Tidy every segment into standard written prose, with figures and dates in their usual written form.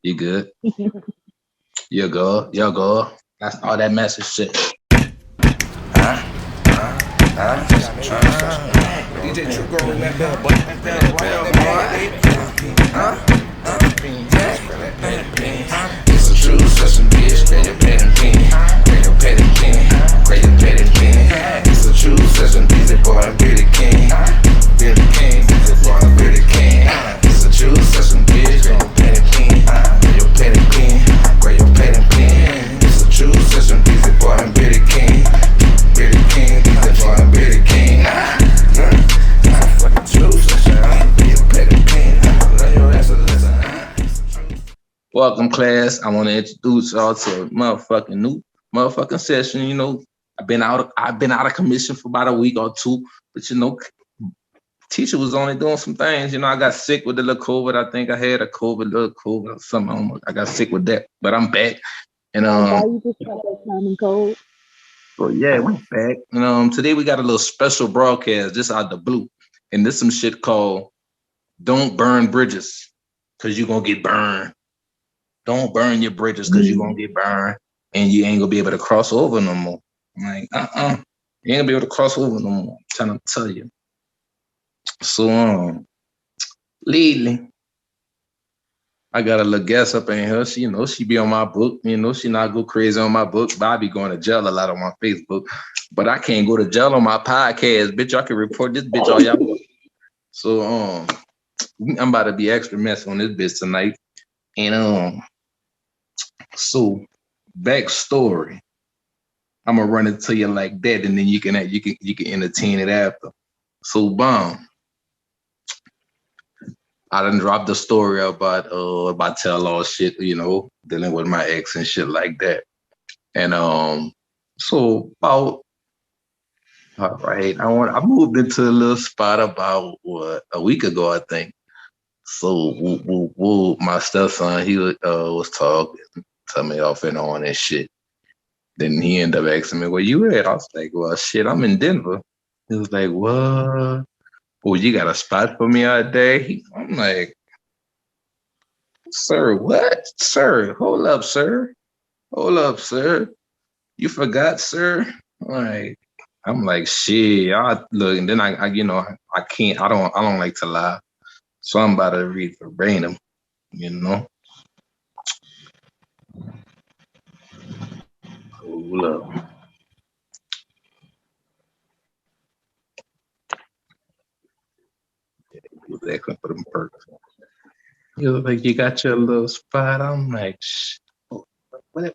You good? You good? You good? That's all that message shit. DJ True Girl in that bell, boy. That it's a true session, bitch. Grab your pen and pen. Grab your pen and pen. Grab your pen and pen. It's a true session, busy boy, I'm Billy King. Billy King, busy boy, I'm Billy King. It's a true session, bitch. Grab your pen and pen. Grab your pen and pen. Grab your pen and pen. It's a true session, busy boy, I'm Billy King. Billy King, busy boy, I'm Billy King. Welcome, class. I want to introduce y'all to a motherfucking new motherfucking session. You know, I've been out of commission for about a week or two, but you know, teacher was only doing some things. You know, I got sick with the little COVID. I think I had a little COVID or something. I got sick with that, but I'm back. And Why you just got that common cold? so yeah, we back. And today we got a little special broadcast just out the blue, and this some shit called "Don't Burn Bridges," cause you're gonna get burned. Don't burn your bridges because you're gonna get burned and you ain't gonna be able to cross over no more. I'm like, you ain't gonna be able to cross over no more. I'm trying to tell you. So lately, I got a little guest up in here. She, she be on my book. She not go crazy on my book. But I be going to jail a lot on my Facebook. But I can't go to jail on my podcast, bitch. I can report this bitch all y'all want. So I'm about to be extra messy on this bitch tonight. And so backstory, I'm gonna run it to you like that, and then you can entertain it after. So I done dropped the story about tell all shit, dealing with my ex and shit like that. And so about all right, I moved into a little spot about a week ago, I think. So my stepson, he was talking, telling me off and on and shit. Then he ended up asking me, where you at? I was like, well, shit, I'm in Denver. He was like, what? Oh, you got a spot for me out there? I'm like, sir, what? Sir, hold up, sir. Hold up, sir. You forgot, sir? I'm like, shit. I look, and then I can't, I don't like to lie. So I'm about to read verbatim, Hold up. Was asking for them perks. He was like, you got your little spot? I'm like, what?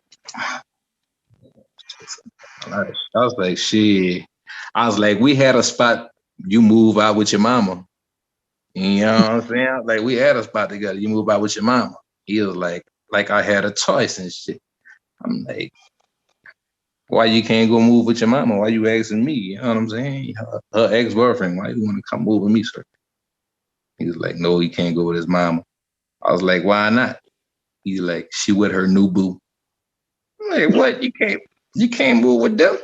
I was like, shit. I was like, we had a spot. You move out with your mama. You know what I'm saying? Like, we had a spot together. You move out with your mama. He was like I had a choice and shit. I'm like, why you can't go move with your mama? Why you asking me? You know what I'm saying? Her ex-boyfriend, why you want to come move with me, sir? He was like, no, he can't go with his mama. I was like, why not? He's like, she with her new boo. I'm like, what? You can't move with them?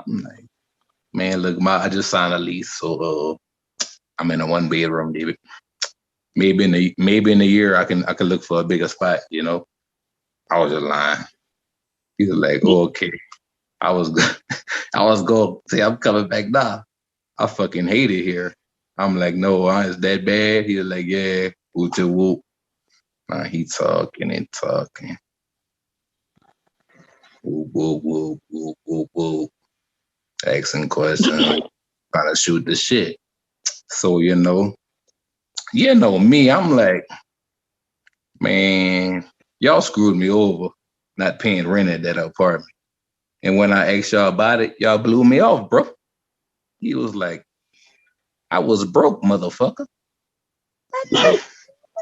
I'm like, man, look, I just signed a lease, so I'm in a 1-bedroom, David. Maybe in a year I can look for a bigger spot, I was just lying. He was like, oh, okay. I was going say I'm coming back now. I fucking hate it here. I'm like, no, it's that bad. He was like, yeah, whoop to whoop. He talking and talking. Whoop, whoop, whoop, whoop, whoop, whoop. Asking questions, trying to shoot the shit. So, me, I'm like, man, y'all screwed me over not paying rent at that apartment. And when I asked y'all about it, y'all blew me off, bro. He was like, I was broke, motherfucker. I'm like,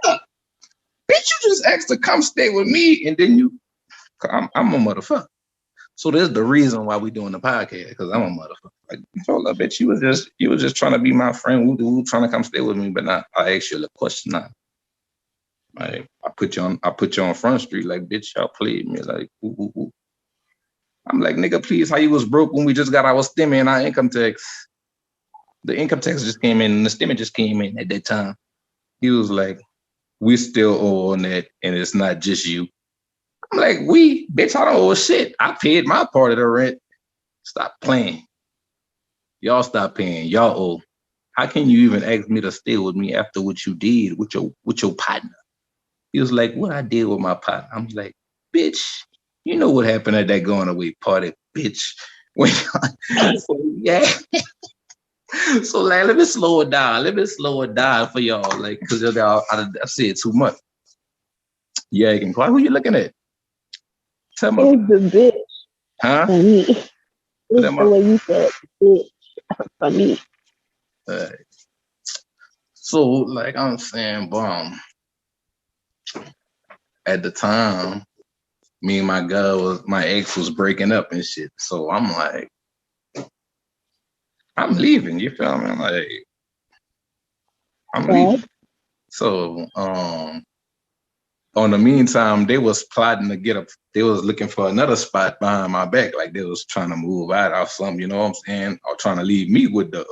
bitch, you just asked to come stay with me, and then I'm a motherfucker. So there's the reason why we doing the podcast, because I'm a motherfucker. Like, hold up, bitch, you was just trying to be my friend, who trying to come stay with me, but not. I asked you a question now. Like, I put you on Front Street, like, bitch, y'all played me, like, ooh, ooh. I'm like, nigga, please, how you was broke when we just got our stimmy and our income tax? The income tax just came in and the stimmy just came in at that time. He was like, we still owe on that, and it's not just you. I'm like, we, bitch, I don't owe shit. I paid my part of the rent. Stop playing. Y'all stop paying. Y'all owe. How can you even ask me to stay with me after what you did with your partner? He was like, what I did with my partner. I'm like, bitch, you know what happened at that going away party, bitch. When, so, yeah. So like, let me slow it down. Let me slow it down for y'all, like, because y'all, I said too much. Yeah, you can cry. Who you looking at? Tell me, It's the bitch huh? for me. It's Tell the way you said bitch for me. uh, so like I'm saying, boom. At the time, me and my ex was breaking up and shit. So I'm like, I'm leaving. You feel me? I'm like, I'm Right? leaving. So on the meantime, they was plotting to get they was looking for another spot behind my back. Like they was trying to move out or something, you know what I'm saying? Or trying to leave me with the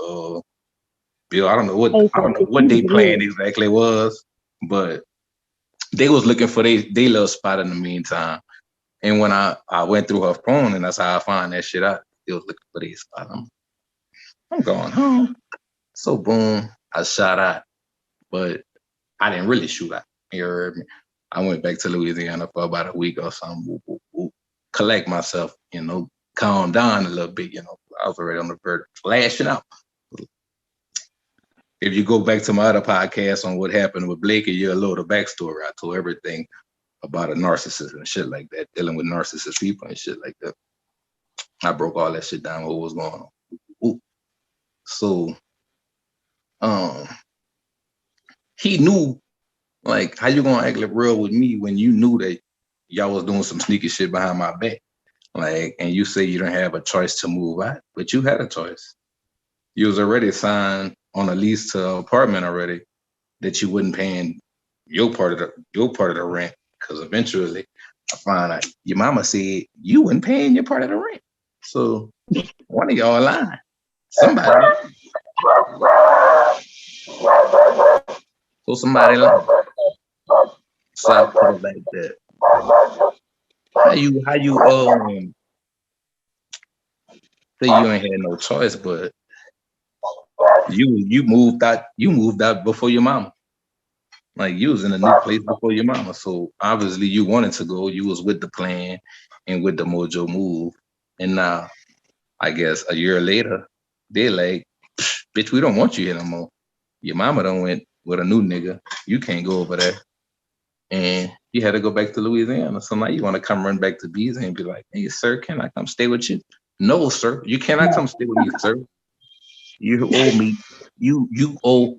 bill. Hey, I so don't know if what you they plan live, exactly was, but they was looking for they little spot in the meantime. And when I went through her phone and that's how I found that shit out, they was looking for their spot. I'm going home. So boom, I shot out, but I didn't really shoot out. You heard me? I went back to Louisiana for about a week or something. Whoop, whoop, whoop. Collect myself, calm down a little bit. I was already on the verge of flashing out. If you go back to my other podcast on what happened with Blakey, you'll know the backstory. I told everything about a narcissist and shit like that, dealing with narcissist people and shit like that. I broke all that shit down, what was going on. Ooh. So he knew, like, how you gonna act like real with me when you knew that y'all was doing some sneaky shit behind my back? Like, and you say you don't have a choice to move out, but you had a choice. You was already signed on a lease to an apartment already that you wasn't paying your part of the rent, because eventually I found out your mama said you wasn't paying your part of the rent. So one of y'all lying. Somebody lying. So somebody lying. So I put it like that. How you say you ain't had no choice, but you moved out before your mama. Like you was in a new place before your mama. So obviously you wanted to go. You was with the plan and with the mojo move. And now I guess a year later, they like, bitch, we don't want you here no more. Your mama done went with a new nigga. You can't go over there. And you had to go back to Louisiana. So now you want to come run back to Bees and be like, hey, sir, can I come stay with you? No, sir, you cannot come stay with me, sir. You owe me. You owe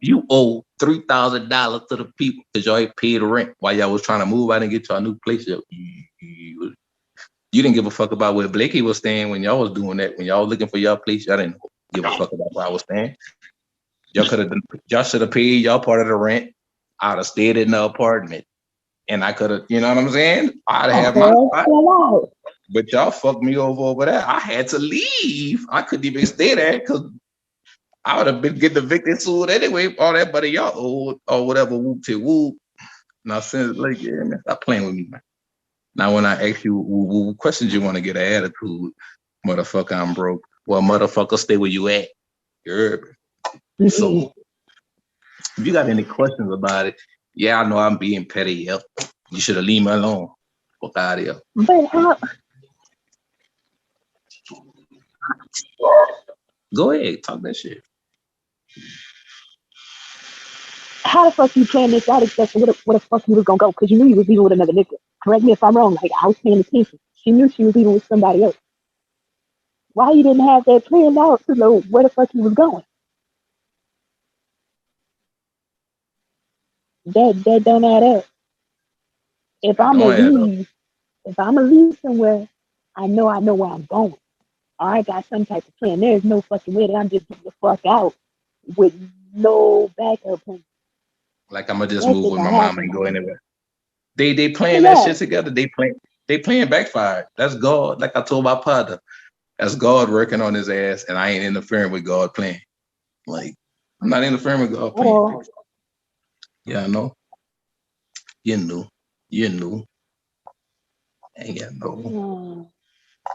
$3,000 to the people because y'all ain't paid rent while y'all was trying to move out and get to a new place. You didn't give a fuck about where Blakey was staying when y'all was doing that. When y'all was looking for y'all place, y'all didn't give a fuck about where I was staying. Y'all should have paid y'all part of the rent. I'd have stayed in the apartment, and I could have, you know what I'm saying? I'd have my hell, spot. fell out. But y'all fucked me over there. I had to leave. I couldn't even stay there because I would have been getting evicted soon anyway. All that, but y'all old or whatever. Whoop to whoop. Now since like, yeah, man, stop playing with me, man. Now when I ask you what questions you want to get an attitude, motherfucker, I'm broke. Well, motherfucker, stay where you at. You heard me? Mm-mm. So if you got any questions about it, yeah, I know I'm being petty. Yep. You should have leave me alone. Fuck out of here. But Go ahead, talk that shit. how the fuck you plan this out except for where the fuck you was gonna go? Because you knew you was leaving with another nigga. Correct me if I'm wrong. Like I was paying attention. She knew she was leaving with somebody else. Why you didn't have that planned out to know where the fuck you was going? That don't add up. If It I'm don't gonna add up. leave, if I'm gonna leave somewhere, I know where I'm going. Or I got some type of plan. There's no fucking way that I'm just getting the fuck out with no backup plan. Like I'm gonna just That move shit with my don't mom happen and like go that. anywhere. They So playing that yeah, shit together. They playing backfire. That's God. Like I told my partner, that's God working on his ass, and I ain't interfering with God playing. Like I'm not interfering with God playing. or Yeah, I know. You knew. You knew. Ain't got no. Mm.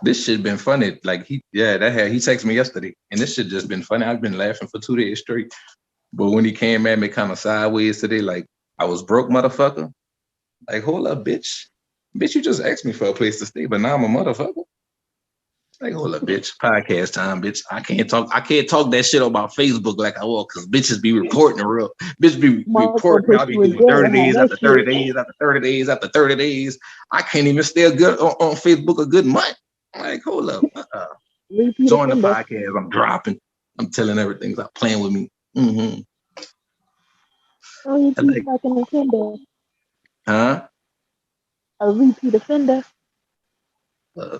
This shit been funny. Like he texted me yesterday, and this shit just been funny. I've been laughing for 2 days straight. But when he came at me kind of sideways today, like I was broke, motherfucker. Like, hold up, bitch. Bitch, you just asked me for a place to stay, but now I'm a motherfucker. Like, hold up, bitch. Podcast time, bitch. I can't talk that shit about Facebook like I will, because bitches be reporting the real. Bitch be Motherfucker reporting. put I'll be you in doing jail 30 behind days that after 30 shit. days after 30 days after 30 days. I can't even stay a good on Facebook a good month. I'm like, hold up. Repeat Join the offender. podcast. I'm dropping. I'm telling everything. Stop playing with me. Mm-hmm. A repeat Like, fucking offender. huh? A repeat offender. Uh,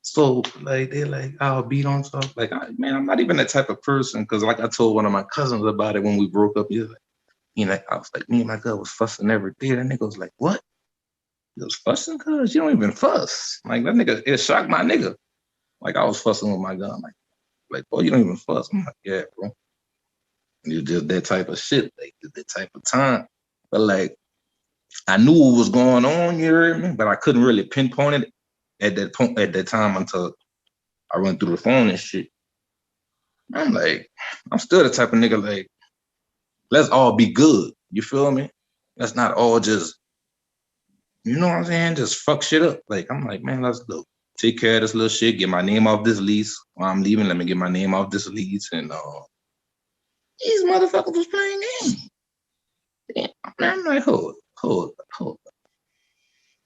So like they're like, I'll beat on stuff. Like, man, I'm not even that type of person. Because like I told one of my cousins about it when we broke up. He's like, I was like, me and my girl was fussing every day. That nigga was like, what? He was fussing? Cause you don't even fuss. Like that nigga, it shocked my nigga. Like I was fussing with my gun. Like, boy, you don't even fuss. I'm like, yeah, bro. You just that type of shit. Like that type of time. But like, I knew what was going on. You heard me? But I couldn't really pinpoint it at that time until I went through the phone and shit. I'm like, I'm still the type of nigga like, let's all be good. You feel me? Let's not all just, you know what I'm saying? Just fuck shit up. Like, I'm like, man, let's go. Take care of this little shit. Get my name off this lease. While I'm leaving, let me get my name off this lease. And these motherfuckers was playing games. Damn. I'm like, hold up.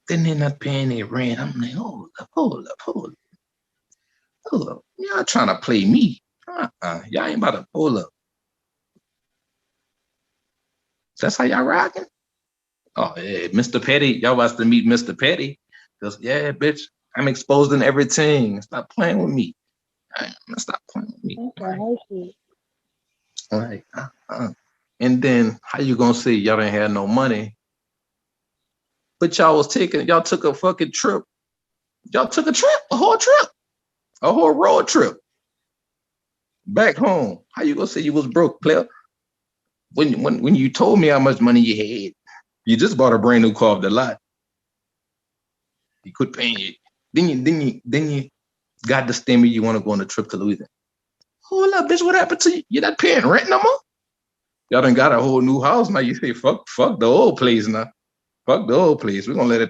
Then they're not paying their rent. I'm like, hold up. Y'all trying to play me. Y'all ain't about to hold up. That's how y'all rocking? Oh, yeah, Mr. Petty. Y'all about to meet Mr. Petty. Because, yeah, bitch, I'm exposing everything. Stop playing with me. Stop playing with me. That's a whole shit. Like, And then, how you going to say y'all didn't have no money? But y'all took a fucking trip. Y'all took a whole trip, a whole road trip back home. How you going to say you was broke, player? When you told me how much money you had, you just bought a brand new car off the lot. You quit paying it. Then you got the stimmy. You want to go on a trip to Louisiana. Hold up, bitch. What happened to you? You're not paying rent no more. Y'all done got a whole new house now. You say fuck the old place now. Fuck the old place. We're gonna let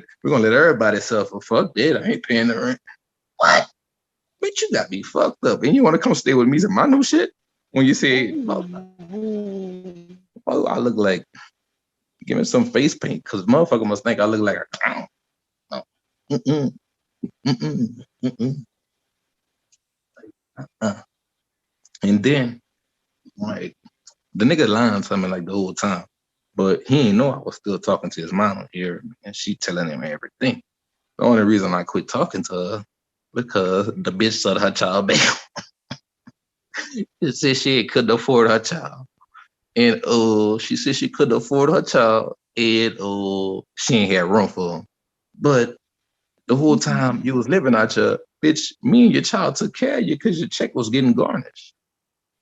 everybody suffer. Fuck that. I ain't paying the rent. What? Bitch, you got me fucked up. And you want to come stay with me in my new shit? When you say, oh, I look like, give me some face paint, because motherfucker must think I look like a clown. No. Mm-mm. Mm-mm. Mm-mm. Uh. And then, like, the nigga lying to me like the whole time. But he ain't know I was still talking to his mama here, and she telling him everything. The only reason I quit talking to her because the bitch said her child back. She said she couldn't afford her child. And she said she couldn't afford her child, and she ain't had room for him. But the whole time you was living out here, bitch, me and your child took care of you because your check was getting garnished.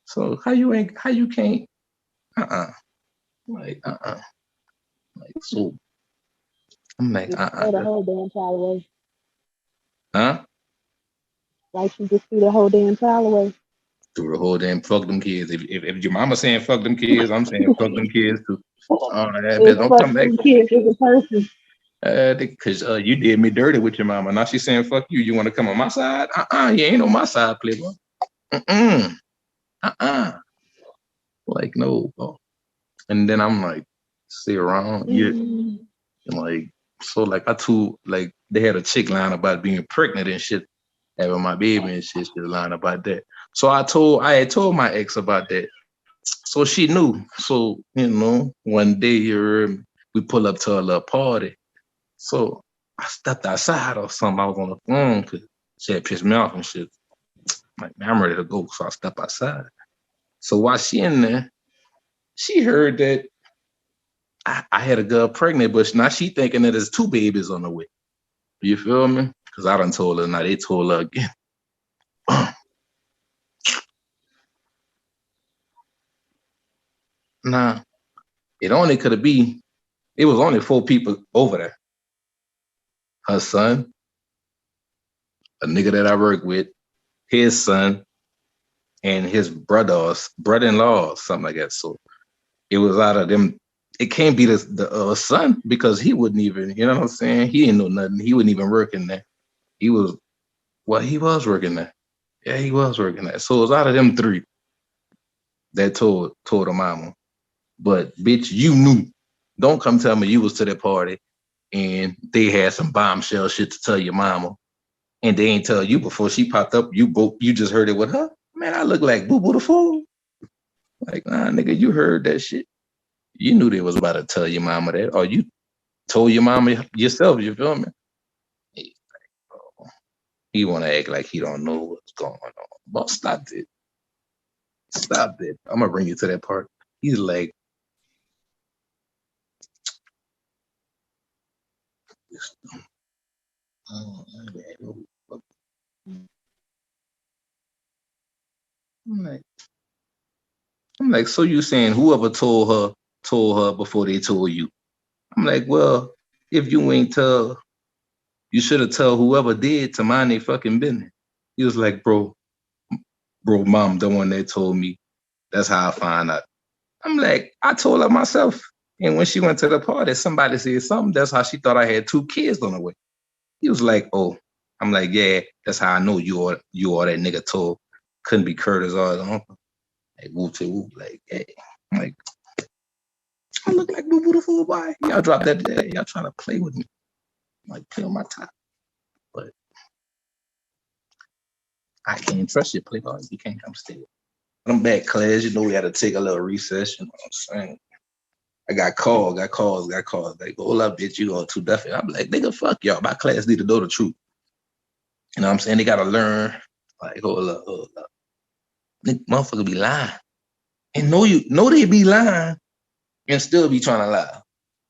So how you can't like like so I'm like Just throw the whole damn child away. huh? Like she just threw the whole damn child away. Through the whole damn fuck them kids. If your mama saying fuck them kids, I'm saying fuck them kids too. That bitch It's don't fuck come back. them kids as a person. Because you did me dirty with your mama. Now she's saying fuck you. You want to come on my side? You ain't on my side, playboy. Like no. And then I'm like, stay around. Yeah. And like so like like they had a chick lying about being pregnant and shit, having my baby and shit. She was lying about that. So I had told my ex about that. So she knew. So, one day we pull up to a little party. So I stepped outside or something. I was on the phone because she had pissed me off and shit. Like, man, I'm ready to go. So I stepped outside. So while she in there, she heard that I had a girl pregnant, but now she thinking that there's two babies on the way. You feel me? Because I done told her. Now they told her again. Nah, it only could have been It was only 4 people over there. Her son, a nigga that I work with, his son, and his brother-in-law, something like that. So it was out of them. It can't be the son because he wouldn't even, you know what I'm saying? He didn't know nothing. He wouldn't even work in there. He was working there. Yeah, he was working there. So it was out of them 3 that told the mama. But bitch, you knew. Don't come tell me you was to that party and they had some bombshell shit to tell your mama, and they ain't tell you before she popped up. You just heard it with her. Man, I look like Boo Boo the Fool. Like, nah, nigga, you heard that shit. You knew they was about to tell your mama that, or you told your mama yourself. You feel me? He want to act like he don't know what's going on. But stop it. Stop it. I'm gonna bring you to that part. He's like, I'm like, so you saying whoever told her before they told you? I'm like, well, if you ain't tell, you should have told whoever did to mind their fucking business. He was like, bro, mom, the one that told me. That's how I find out. I'm like, I told her myself. And when she went to the party, somebody said something. That's how she thought I had 2 kids on the way. He was like, oh. I'm like, yeah, that's how I know you are that nigga told. Couldn't be Curtis or his uncle. Like, whoop to whoop. Like, hey. I'm like, I look like Boo Boo the Fool, boy. Y'all drop that there. Y'all trying to play with me. Like, play on my top. But I can't trust you, Playboy. You can't come stay. I'm back, class. You know we had to take a little recess. You know what I'm saying? I got calls. Like, hold up, bitch, you all too deaf. I'm like, nigga, fuck y'all. My class need to know the truth. You know what I'm saying? They gotta learn. Like, hold up. Nigga, motherfucker be lying. And know they be lying and still be trying to lie.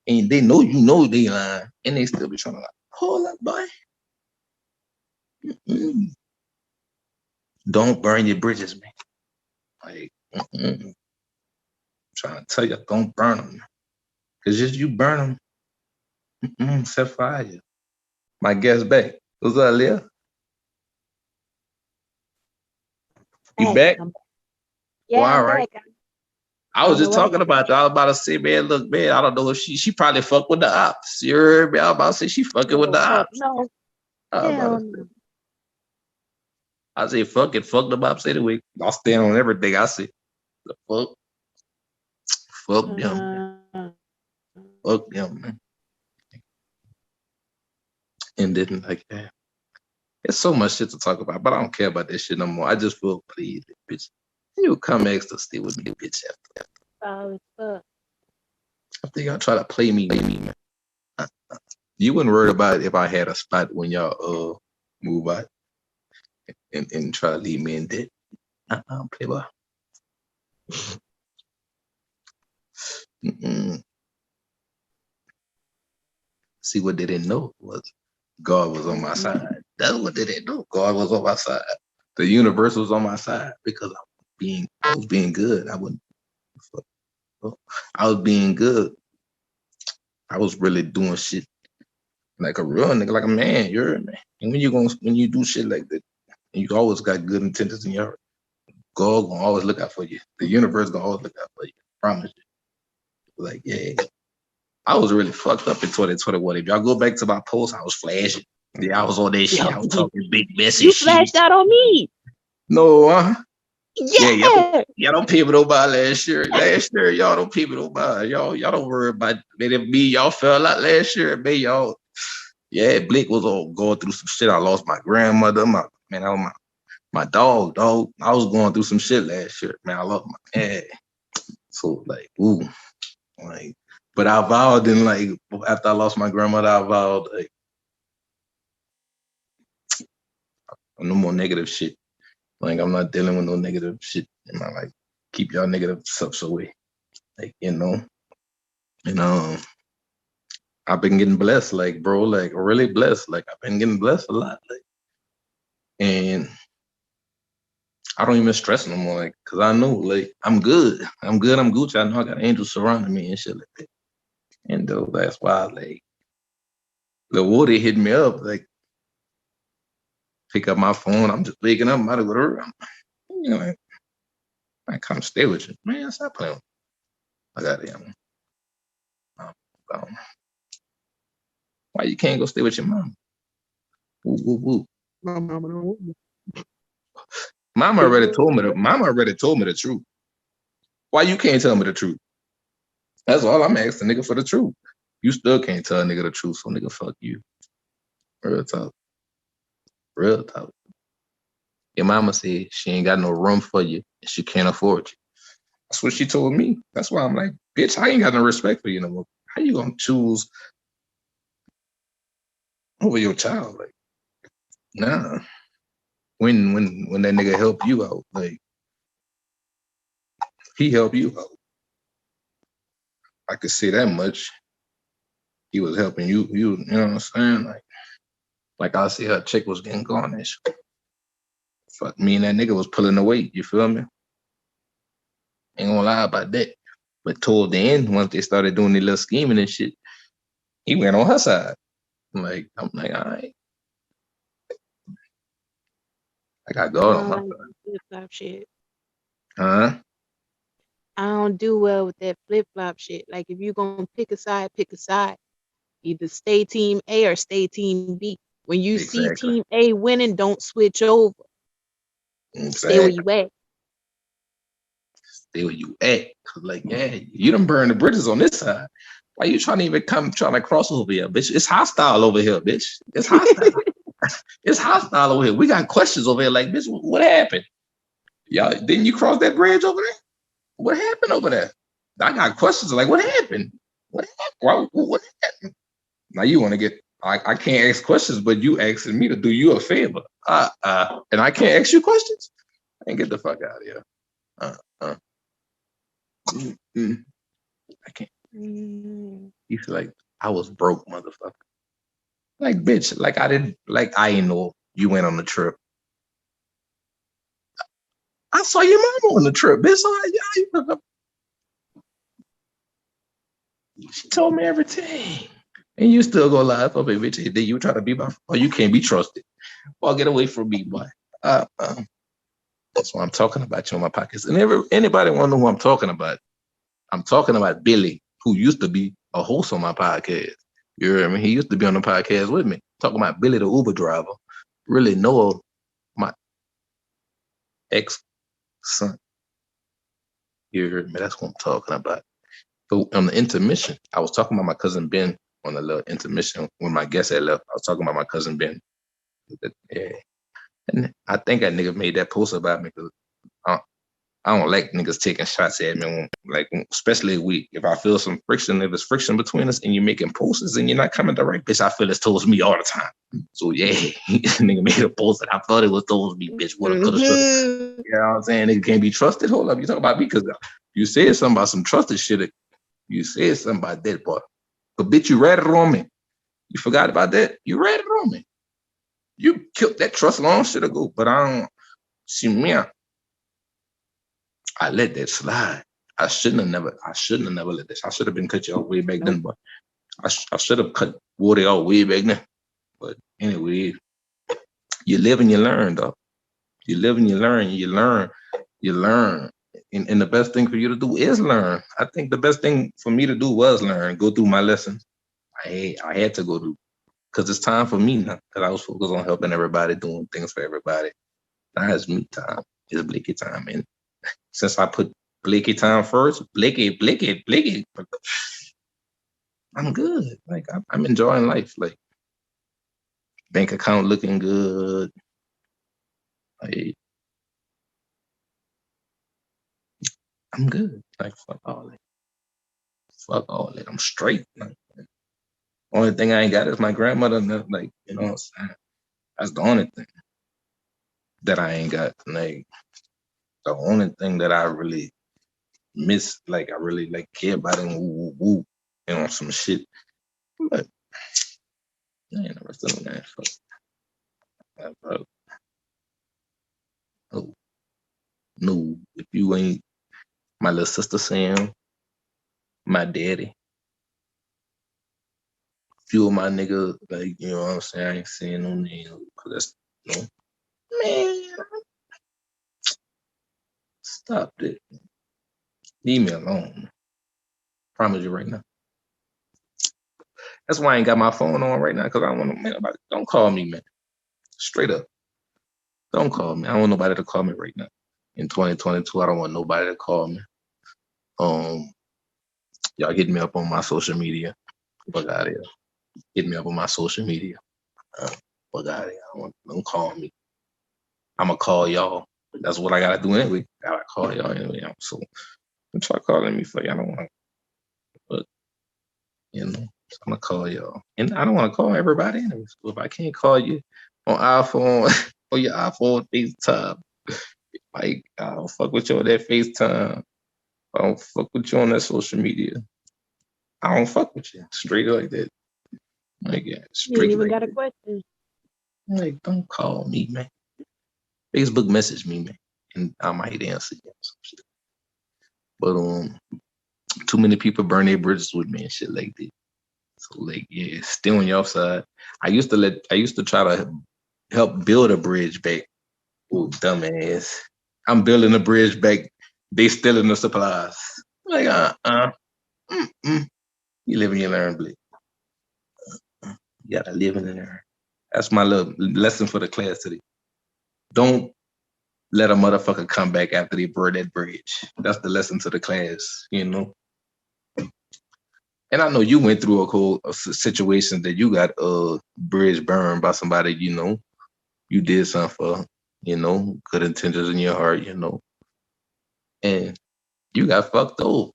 And they know they lying and they still be trying to lie. Hold up, boy. Mm-mm. Don't burn your bridges, man. Like, I'm trying to tell you, don't burn them. Because just you burn them, set fire. My guest back. What's up, Leah? You back? Yeah, Well, all I'm right. back. I was just talking about that. I was about to say, man, look, man, I don't know if she probably fuck with the ops. You heard me? I was about to say she fucking with the ops. No. I say, fuck the ops anyway. I'll stand on everything I say. The fuck them, man. Fuck them, man. And then like that. There's so much shit to talk about, but I don't care about this shit no more. I just feel pleased, bitch. You come next to stay with me, bitch. After that. I think y'all try to play me, man. You wouldn't worry about it if I had a spot when y'all move out and try to leave me in debt. Playboy. See, what they didn't know was God was on my side. That's what they didn't know. God was on my side. The universe was on my side because I was being good. I was being good. I was really doing shit like a real nigga, like a man. You're a man. And when you do shit like that, and you always got good intentions in your heart, God gonna always look out for you. The universe gonna always look out for you. I promise you. Like, yeah. I was really fucked up in 2021. If y'all go back to my post, I was flashing. Yeah, I was on that shit. I was talking big messy you shit. You flashed out on me. No, Yeah. Y'all don't pay me no by last year. Last year, y'all don't pay me no by. Y'all don't worry about it. If me, y'all fell out last year. Me, y'all. Yeah, Blake was all going through some shit. I lost my grandmother. My dog. I was going through some shit last year. Man, I lost my dad. So like, ooh, like. But I vowed then, like, after I lost my grandmother, I vowed, like, no more negative shit. Like, I'm not dealing with no negative shit in my life. Keep y'all negative stuff away. Like, you know. And I've been getting blessed, like, bro, like, really blessed. Like, I've been getting blessed a lot. Like, and I don't even stress no more, like, because I know, like, I'm good. I'm Gucci. I know I got angels surrounding me and shit like that. And though that's why like the Woody hit me up, like pick up my phone. I'm just waking up, I'm about to go to work. You know, like, I come stay with you. Man, stop playing with me. I got it. Why you can't go stay with your mom? Woo, woo, woo. My mama don't want me. Mama already told me the truth. Why you can't tell me the truth? That's all I'm asking, nigga, for the truth. You still can't tell a nigga the truth, so nigga, fuck you. Real talk. Real talk. Your mama said she ain't got no room for you and she can't afford you. That's what she told me. That's why I'm like, bitch, I ain't got no respect for you no more. How you gonna choose over your child? Like, nah. When that nigga help you out, like he helped you out. I could say that much. He was helping you. You know what I'm saying? Like I see her chick was getting garnished. Fuck me and that nigga was pulling the weight. You feel me? Ain't gonna lie about that. But toward the end, once they started doing their little scheming and shit, he went on her side. I'm like, all right. I got God on my like side. flip flop shit. Huh? I don't do well with that flip flop shit. Like if you gonna pick a side, pick a side. Either stay team A or stay team B. When you see Exactly. team A winning, don't switch over. Stay where Exactly. you at. Stay where you at. Cause like, yeah, you done burned the bridges on this side. Why you trying to even trying to cross over here, bitch? It's hostile over here, bitch. It's hostile. It's hostile over here. We got questions over here. Like, bitch, what happened? Y'all, didn't you cross that bridge over there? What happened over there? I got questions like, what happened? What happened? What happened? Now you want to get, I can't ask questions, but you asking me to do you a favor. And I can't ask you questions? And get the fuck out of here. I can't. You feel like I was broke, motherfucker. Like, bitch, like I ain't know you went on the trip. I saw your mama on the trip, bitch. She told me everything. And you still go lie for me, bitch. Then you try to be my, oh, you can't be trusted. Well, get away from me, boy. That's why I'm talking about you on my podcast. And anybody want to know who I'm talking about? I'm talking about Billy, who used to be a host on my podcast. You hear me? He used to be on the podcast with me. Talking about Billy, the Uber driver. Really know my ex-son. You hear me? That's what I'm talking about. So on the intermission, I was talking about my cousin Ben on the little intermission when my guest had left. I was talking about my cousin Ben. Yeah. And I think that nigga made that post about me because I don't like niggas taking shots at me, especially if I feel some friction, if it's friction between us and you're making posts and you're not coming direct, bitch, I feel it's towards me all the time. So yeah, nigga made a post and I thought it was towards me, bitch. What could have, should have. You know what I'm saying? Nigga can't be trusted. Hold up, you talk about me because you said something about some trusted shit. You said something about that, boy. But bitch, you read it on me. You forgot about that? You read it on me. You killed that trust long shit ago, but I don't see me. I let that slide. I shouldn't have never let this. I should have been cut you off way back then, but I should have cut Woody off way back then. But anyway, you live and you learn, though. You live and you learn. You learn. And the best thing for you to do is learn. I think the best thing for me to do was learn, go through my lessons. I had to go through because it's time for me now. Because I was focused on helping everybody, doing things for everybody. Now it's me time. It's Blakey time. And since I put Blakey time first, Blakey, I'm good. Like I'm enjoying life. Like bank account looking good. Like I'm good. Like fuck all that. Fuck all that. I'm straight. Like, only thing I ain't got is my grandmother. Like, you know what I'm saying? That's the only thing that I ain't got. Like the only thing that I really miss, like I really like care about and woo, you know, some shit. But I ain't never still that. Fuck. No, if you ain't my little sister Sam, my daddy, few of my niggas, like, you know what I'm saying? I ain't saying no names, cause that's, you know, man, stop it. Leave me alone. Promise you right now. That's why I ain't got my phone on right now, cause I don't want to, man, don't call me, man. Straight up. Don't call me. I don't want nobody to call me right now. In 2022, I don't want nobody to call me. Um, y'all hit me up on my social media. Fuck out of here. Hit me up on my social media. Fuck out of here. Don't call me. I'ma call y'all. That's what I gotta do anyway. Gotta call y'all anyway. So don't try calling me for y'all. I don't want, but you know, so I'm gonna call y'all, and I don't want to call everybody anyway. So if I can't call you on iPhone or your iPhone FaceTime, like I don't fuck with you on that FaceTime. I don't fuck with you on that social media. I don't fuck with you straight like that. Like yeah, You ain't straight even like got a that. question. Like don't call me, man. Facebook message me, man, and I might answer you. But too many people burn their bridges with me and shit like that. So like, yeah, stay on your side. I used to try to help build a bridge back. Oh, dumbass. I'm building a bridge back. They stealing the supplies. Like, mm-mm. You live and you learn, Blake. You gotta live and learn. That's my little lesson for the class today. Don't let a motherfucker come back after they burn that bridge. That's the lesson to the class, you know. And I know you went through a whole situation that you got a bridge burned by somebody, you know, you did something for, you know, good intentions in your heart, you know, and you got fucked over.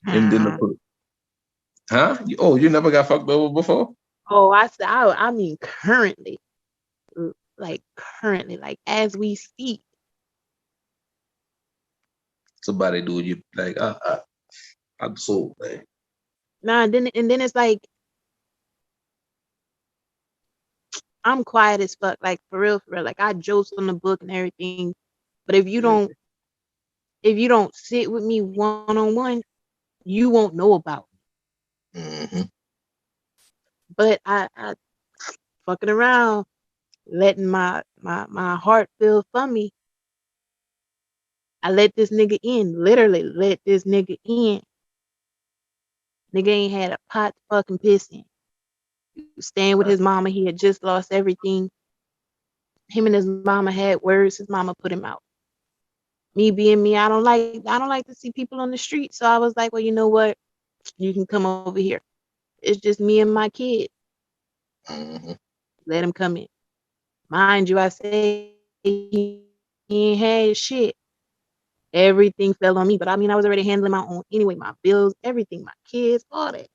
And then Ah. Oh, you never got fucked over before? Oh, I mean currently, like currently, like as we speak. Somebody do you like, I'm so like, Nah, and then it's like I'm quiet as fuck, like for real, for real. Like I jokes on the book and everything, but if you don't sit with me one on one, you won't know about me. mm-hmm. But I fucking around, letting my heart feel funny. I let this nigga in, literally let this nigga in. Nigga ain't had a pot to fucking piss in. He was staying with his mama. He had just lost everything. Him and his mama had words. His mama put him out. Me being me, I don't like to see people on the street. So I was like, well, you know what? You can come over here. It's just me and my kid. Mm-hmm. Let him come in. Mind you, I say he ain't had shit. Everything fell on me. But I mean, I was already handling my own anyway, my bills, everything, my kids, all that.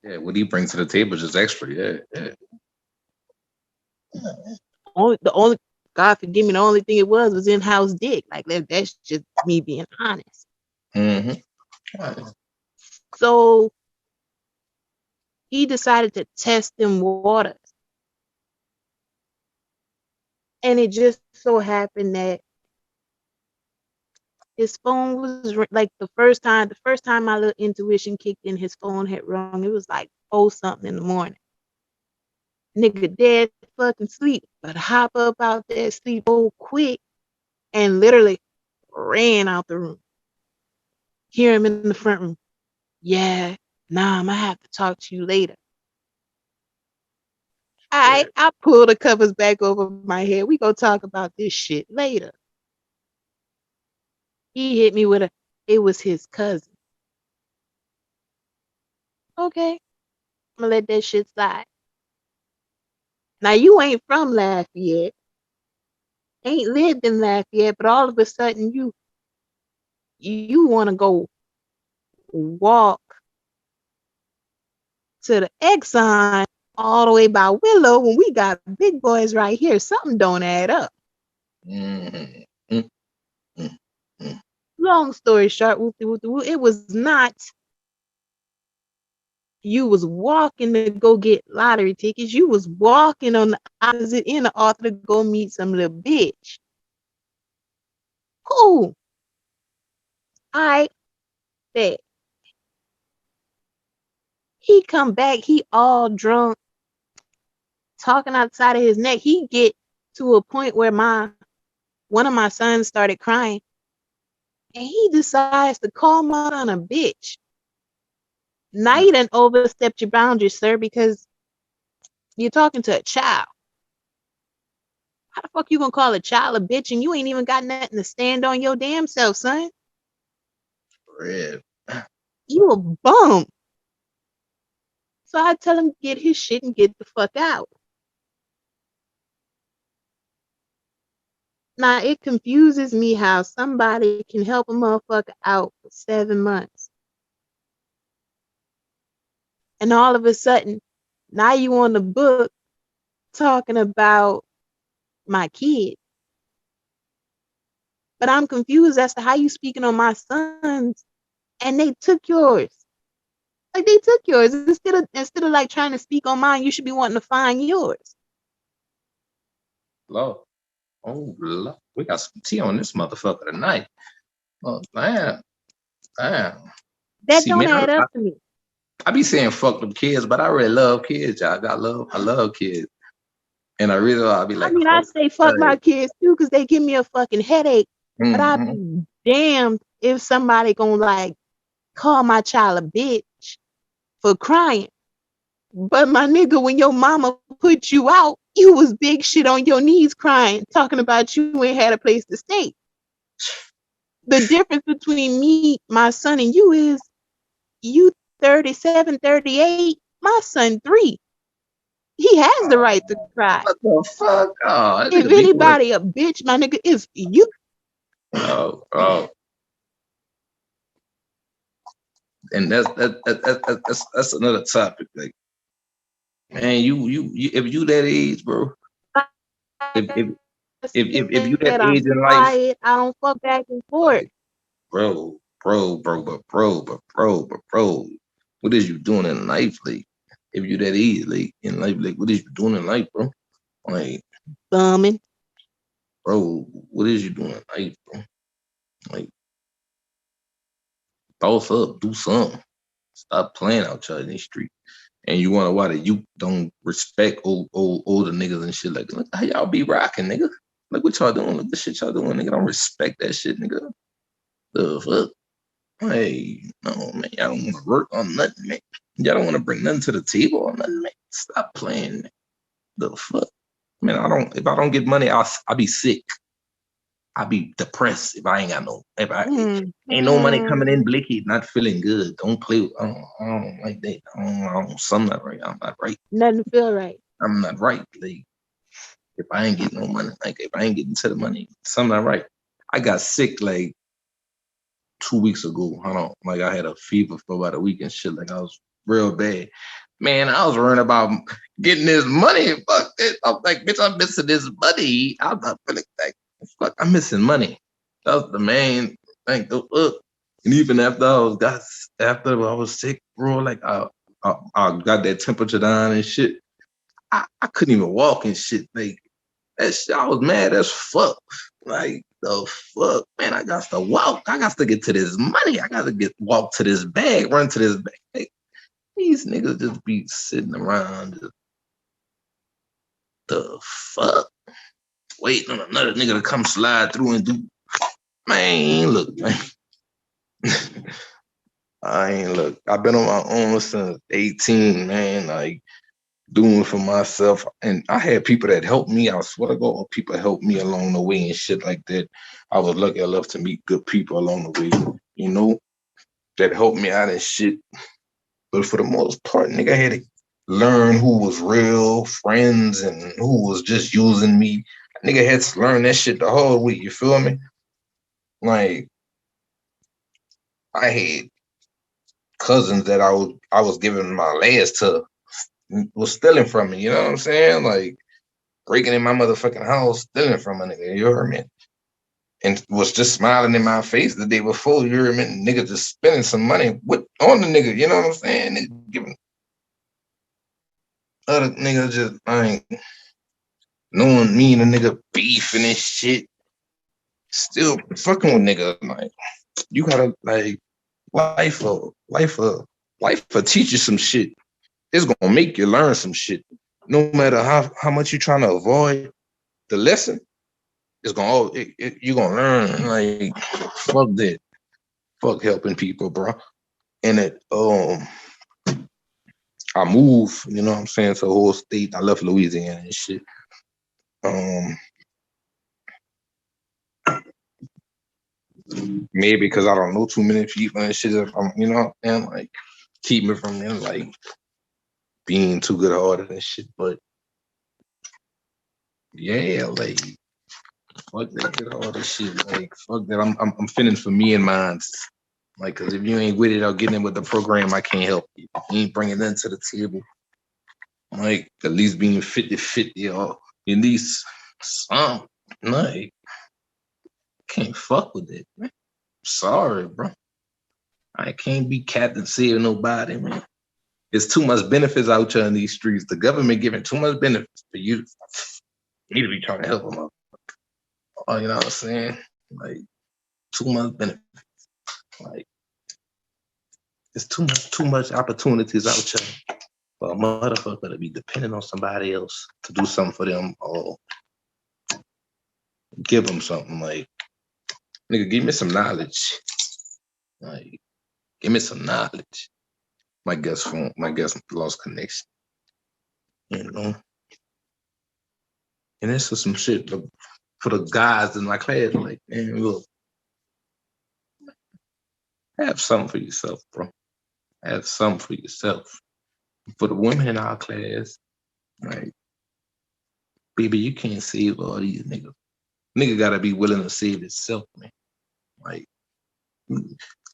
Yeah, what he brings to the table is just extra. Yeah, yeah. The only God forgive me, the only thing it was in-house dick. Like that's just me being honest. Mm-hmm. So he decided to test them waters. And it just so happened that his phone was like the first time my little intuition kicked in, his phone had rung. It was like 4 something in the morning. Nigga dead fucking sleep, but hop up out that sleep so quick and literally ran out the room. Hear him in the front room. Yeah, nah, I'm gonna have to talk to you later. Yeah. I pull the covers back over my head. We gonna talk about this shit later. He hit me with it was his cousin. Okay, I'm gonna let that shit slide. Now you ain't from Lafayette, ain't lived in Lafayette, but all of a sudden you want to go walk to the Exxon all the way by Willow when we got big boys right here. Something don't add up. Mm-hmm. Mm-hmm. Long story short, it was not you was walking to go get lottery tickets. You was walking on the opposite end of Arthur to go meet some little bitch. Cool. I bet. He come back, he all drunk, talking outside of his neck. He get to a point where one of my sons started crying, and he decides to call my son a bitch. Now you done overstepped your boundaries, sir, because you're talking to a child. How the fuck you gonna call a child a bitch and you ain't even got nothing to stand on your damn self, son? Red. You a bum. So I tell him get his shit and get the fuck out. Now it confuses me how somebody can help a motherfucker out for 7 months. And all of a sudden, now you on the book talking about my kid. But I'm confused as to how you speaking on my sons and they took yours. Like they took yours. Instead of like trying to speak on mine, you should be wanting to find yours. Lord. Oh, Lord. We got some tea on this motherfucker tonight. Oh, damn. Damn. That See, don't man, add up to me. I be saying fuck them kids, but I really love kids, y'all. I love kids. And I really, I be I like, mean, I say fuck my kids too because they give me a fucking headache. But I'd be damned if somebody gonna like call my child a bitch for crying. But my nigga, when your mama put you out, you was big shit on your knees crying, talking about you ain't had a place to stay. The difference between me, my son, and you is you 37, 38, my son 3. He has the right to cry. what the fuck? Oh, If anybody a bitch, my nigga, is you. Oh. And that's another topic. Like, man, you if you that age, bro. If you that I'm age in life, quiet, I don't fuck back and forth. like, bro, what is you doing in life, like? If you that age, like in life, like what is you doing in life, bro? Like, Bumming. bro, what is you doing in life, bro? Like, boss up, do something. Stop playing out here in the street. And you wonder why the youth don't respect older niggas and shit like that. Look how y'all be rocking, nigga. Look what y'all doing. Look the shit y'all doing, nigga. Don't respect that shit, nigga. The fuck? Hey, no, man. Y'all don't want to work on nothing, man. Y'all don't want to bring nothing to the table or nothing, man. Stop playing, man. The fuck? Man, if I don't get money, I'll be sick. I'll be depressed if I ain't got ain't no money coming in, Blicky, not feeling good. Don't play with, I don't like that. I don't, something not right. I'm not right. Nothing feel right. I'm not right. Like, if I ain't getting no money, like if I ain't getting to the money, something not right. I got sick like 2 weeks ago. Hold on. Like I had a fever for about a week and shit. Like I was real bad. Man, I was worrying about getting this money. Fuck it. I'm like, bitch, I'm missing this money. I'm not feeling like, fuck, I'm missing money. That was the main thing. And even after I was sick, bro, like I got that temperature down and shit. I couldn't even walk and shit. Like that shit, I was mad as fuck. Like the fuck, man, I got to walk. I got to get to this money. I got to walk to this bag, run to this bag. Like, these niggas just be sitting around. The fuck? Waiting on another nigga to come slide through and do. Man, look, man. I've been on my own since 18, man. Like doing for myself, and I had people that helped me. I swear to God, people helped me along the way and shit like that. I was lucky enough to meet good people along the way, you know, that helped me out and shit. But for the most part, nigga, I had to learn who was real friends and who was just using me. Nigga had to learn that shit the whole week. You feel me? Like I had cousins that I was giving my last to was stealing from me. You know what I'm saying? Like breaking in my motherfucking house, stealing from a nigga. You heard me? And was just smiling in my face the day before. You heard me? Nigga just spending some money on the nigga. You know what I'm saying? Nigga giving other niggas just like knowing me and the nigga beefing and shit. Still fucking with niggas. Like you gotta like life life will teach you some shit. It's gonna make you learn some shit. No matter how much you're trying to avoid the lesson, it's gonna you're gonna learn. Like fuck that. Fuck helping people, bro. And it I moved, you know what I'm saying, to a whole state. I left Louisiana and shit. Maybe because I don't know too many people and shit. If I'm, you know, and like keep me from them, like being too good hearted and shit. But yeah, like fuck that good hearted shit. Like fuck that. I'm feeling for me and mine. Like, cause if you ain't with it or getting in with the program, I can't help you. You ain't bringing nothing to the table. Like at least being 50-50 or at least some. Like can't fuck with it, man. Sorry, bro. I can't be Captain Save nobody, man. There's too much benefits out here in these streets. The government giving too much benefits for you. You need to be trying to help them out. Oh, you know what I'm saying? Like too much benefits. Like there's too much opportunities out here for a motherfucker to be dependent on somebody else to do something for them or give them something. Like nigga, give me some knowledge. Like give me some knowledge. My guest lost connection. You know. And this is some shit for the guys in my class. Like, man, look, have something for yourself, bro. Have something for yourself. For the women in our class, like, baby, you can't save all these niggas. Nigga gotta be willing to save himself, man. Like,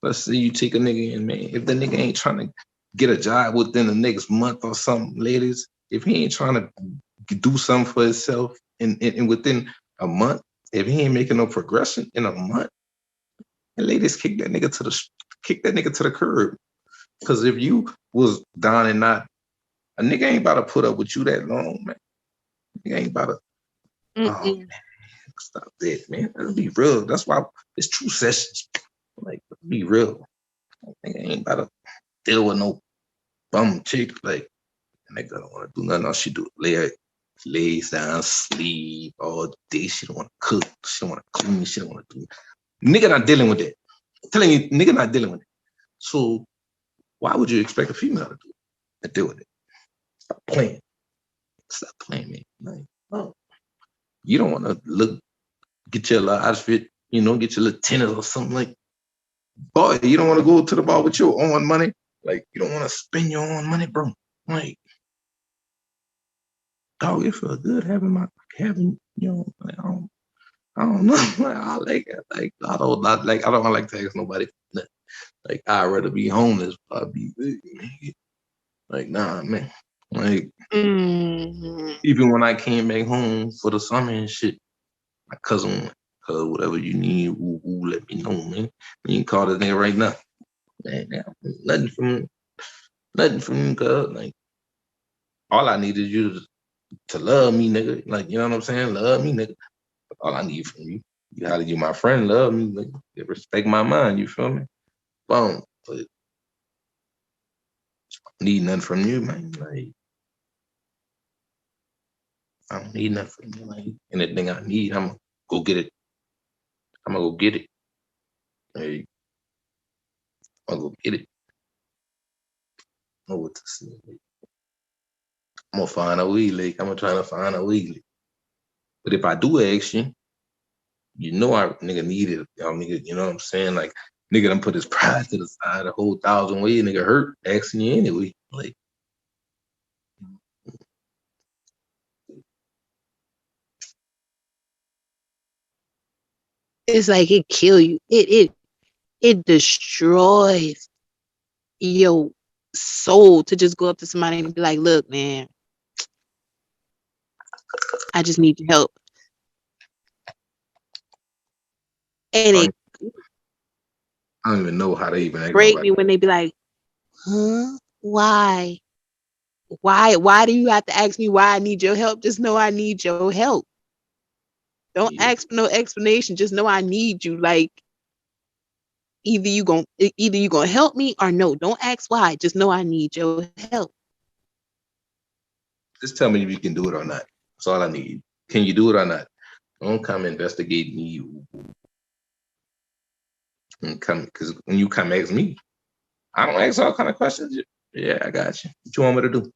let's say you take a nigga in, man. If the nigga ain't trying to get a job within the next month or something, ladies, if he ain't trying to do something for himself and within a month, if he ain't making no progression in a month, and ladies kick that nigga to the curb. Cause if you was down and not, a nigga ain't about to put up with you that long, man. Nigga ain't about to. Oh man, stop that, man. Let's be real. That's why it's true sessions. Like, be real. Nigga ain't about to deal with no bum chick. Like, nigga don't want to do nothing else. She do Leah lays down, sleep all day. She don't want to cook. She don't want to clean. She don't want to do. Nigga not dealing with that. I'm telling you, nigga not dealing with it. So why would you expect a female to deal with it? Stop playing. Stop playing, man. Like, no. You don't want to get your little outfit, you know, get your little tennis or something like. Boy, you don't want to go to the bar with your own money. Like, you don't want to spend your own money, bro. Like, dog, it feels good having, you know, like, I don't know. Like, I like it. Like, I don't like to ask nobody. Like, I'd rather be homeless. I'd be, like, nah, man. Like, even when I came back home for the summer and shit, my cousin, whatever you need, let me know, man. You can call this nigga right now. Man, nothing from you, cuz. Like, all I need is you to love me, nigga. Like, you know what I'm saying? Love me, nigga. All I need from you. You gotta you my friend, love me, like, respect my mind, you feel me? Boom. But I need nothing from you, man. Like, I don't need nothing from you. Like, anything I need, I'm gonna go get it. I'm gonna go get it. Hey, I'm gonna go get it. I know what to say. Like, I'm gonna find a way, like, I'm gonna try to find a way. Like. But if I do ask you, you know I nigga need it. Y'all nigga, you know what I'm saying? Like, nigga done put his pride to the side a whole 1,000 ways. Nigga hurt asking you anyway. Like, it's like it kill you. It destroys your soul to just go up to somebody and be like, look, man, I just need your help. And it I don't even know how to even act break nobody. me when they be like, huh? Why? Why do you have to ask me why I need your help? Just know I need your help. Don't ask for no explanation. Just know I need you. Like, either you gonna help me or no. Don't ask why. Just know I need your help. Just tell me if you can do it or not. That's all I need. Can you do it or not? Don't come investigate me and come because when you come ask me, I don't ask all kind of questions. Yeah, I got you. What you want me to do?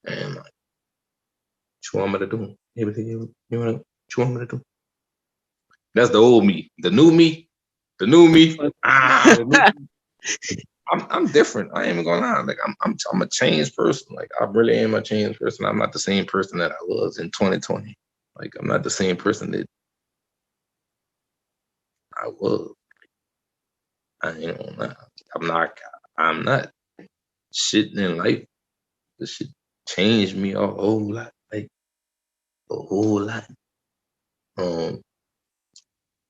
And like, what you want me to do? Everything what you want me to do? That's the old me. The new me. The new me. The new, I'm different. I ain't even gonna lie. Like I'm a changed person. Like I really am a changed person. I'm not the same person that I was in 2020. Like I'm not the same person that I was. I ain't gonna lie. I'm not. I'm not. Shit in life. This shit changed me a whole lot. Like a whole lot. Um,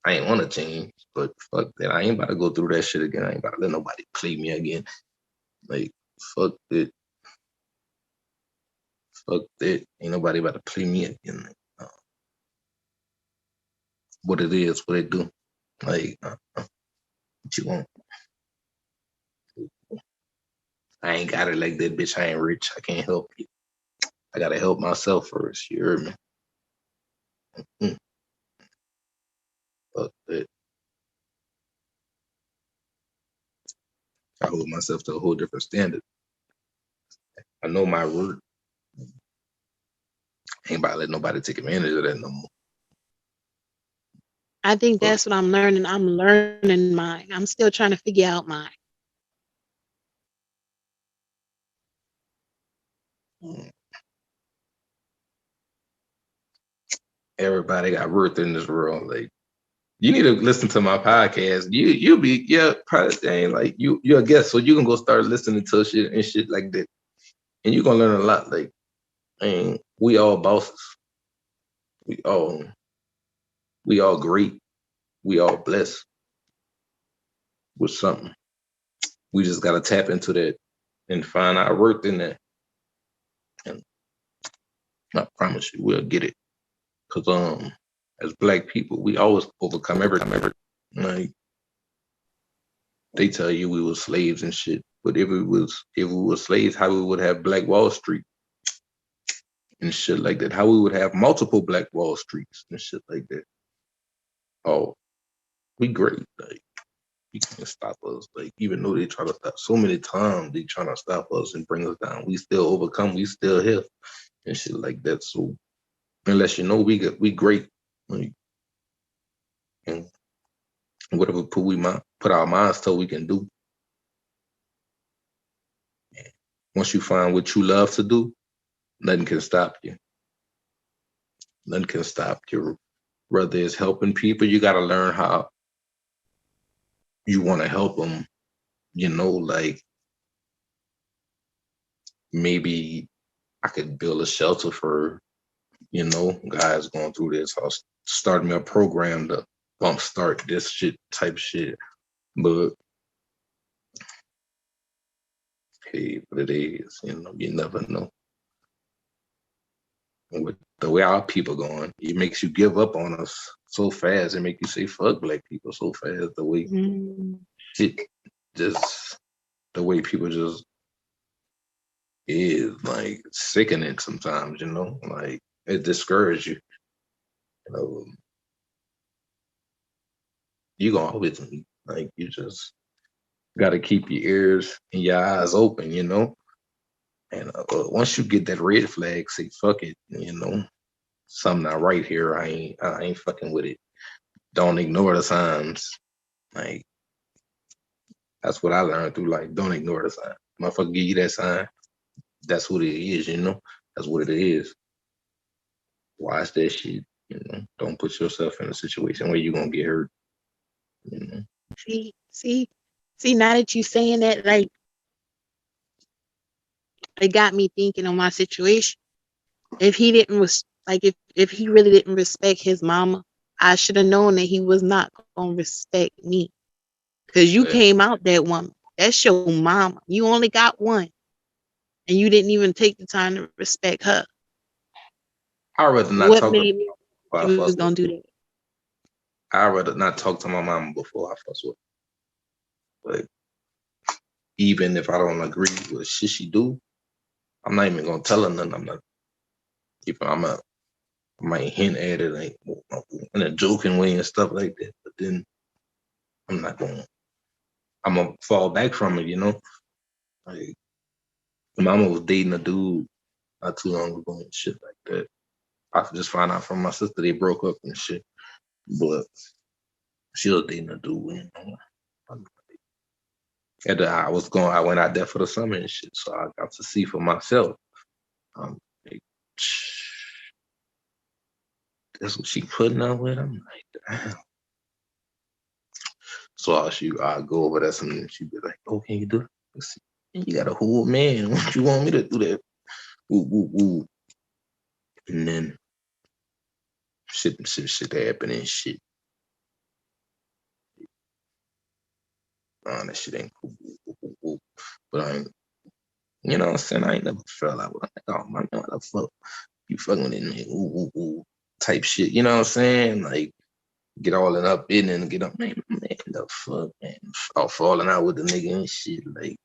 I ain't want to change, but fuck that. I ain't about to go through that shit again. I ain't about to let nobody play me again. Like fuck that. Fuck that. Ain't nobody about to play me again. Like, what it is, what it do. Like what you want. I ain't got it like that, bitch. I ain't rich. I can't help you. I gotta help myself first. You heard me? Mm, fuck that. I hold myself to a whole different standard. I know my worth. Ain't about to let nobody take advantage of that no more. I think But that's what I'm learning. I'm learning mine. I'm still trying to figure out mine. mm, everybody got worth in this world. Like you need to listen to my podcast. You'll be probably ain't like you're a guest, so you can go start listening to shit and shit like that, and you're gonna learn a lot. Like, and we all bosses. We all we all great. We all blessed with something. We just gotta tap into that and find our worth in that. And I promise you, we'll get it. Cause as black people, we always overcome everything. Like they tell you we were slaves and shit. But if we were slaves, how we would have Black Wall Street and shit like that? How we would have multiple Black Wall Streets and shit like that? Oh, we great. Like you can't stop us. Like even though they try to stop so many times, they trying to stop us and bring us down. We still overcome. We still here and shit like that. So unless you know we great. Like, and whatever put our minds to, we can do. Once you find what you love to do, nothing can stop you. Nothing can stop you. Whether it's helping people, you got to learn how you want to help them. You know, like maybe I could build a shelter for, guys going through this. I'll start me a program to bump start this shit type shit. But hey, what it is, you never know. With the way our people going, it makes you give up on us so fast. It make you say fuck black people so fast. The way Mm. it just, the way people just is like sickening sometimes. Like it discourages you. You know, you gonna always like you just got to keep your ears and your eyes open. And once you get that red flag, say fuck it. Something not right here. I ain't fucking with it. Don't ignore the signs. Like that's what I learned through life. Don't ignore the sign. Motherfucker give you that sign. That's what it is. That's what it is. Watch that shit. Don't put yourself in a situation where you're gonna get hurt. You know. See. Now that you saying that, like it got me thinking on my situation. If he didn't like if he really didn't respect his mama, I should have known that he was not gonna respect me. Cause you Yeah. came out that woman. That's your mama. You only got one, and you didn't even take the time to respect her. I'd rather not What talk to made me my think before I he was fuss with. gonna do that? I'd rather not talk to my mama before I fuss with. But even if I don't agree with shit she do, I'm not even gonna tell her nothing. I'm not. I might hint at it like in a joking way and stuff like that. But then I'm not gonna. I'm gonna fall back from it, you know. Like mama was dating a dude not too long ago and shit like that. I just found out from my sister they broke up and shit. But she was dating a dude. You know? I went out there for the summer and shit, so I got to see for myself. Like, that's what she putting up with. I'm like, damn. So I go over there and she be like, "Oh, can you do it? You got a whole man. What you want me to do that?" Woo, woo, woo. And then shit happen and shit. That shit ain't cool. Woo, woo, woo. But I ain't, you know what I'm saying? I ain't never felt like, oh my God, what the fuck? You fucking with it, man. Ooh, ooh, ooh, type shit. You know what I'm saying? Like, get all in up in and get up, man, the fuck, man. All falling out with the nigga and shit. Like,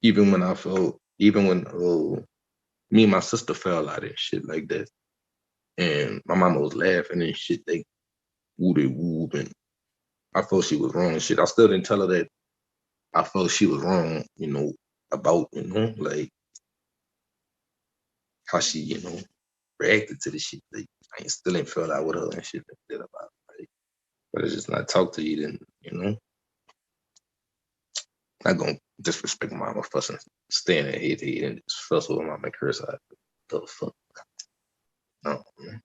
even when me and my sister fell out and shit like that. And my mama was laughing and shit, like, woo, and I felt she was wrong and shit. I still didn't tell her that I felt she was wrong, you know, about, you know, like, how she, you know, reacted to the shit. Like, I still ain't felt out with her and shit like that about it. Like, but it's just not talk to you, then, you know, not gonna disrespect mama fussing, staying at head and just fuss with mama and curse out. The fuck? No, man.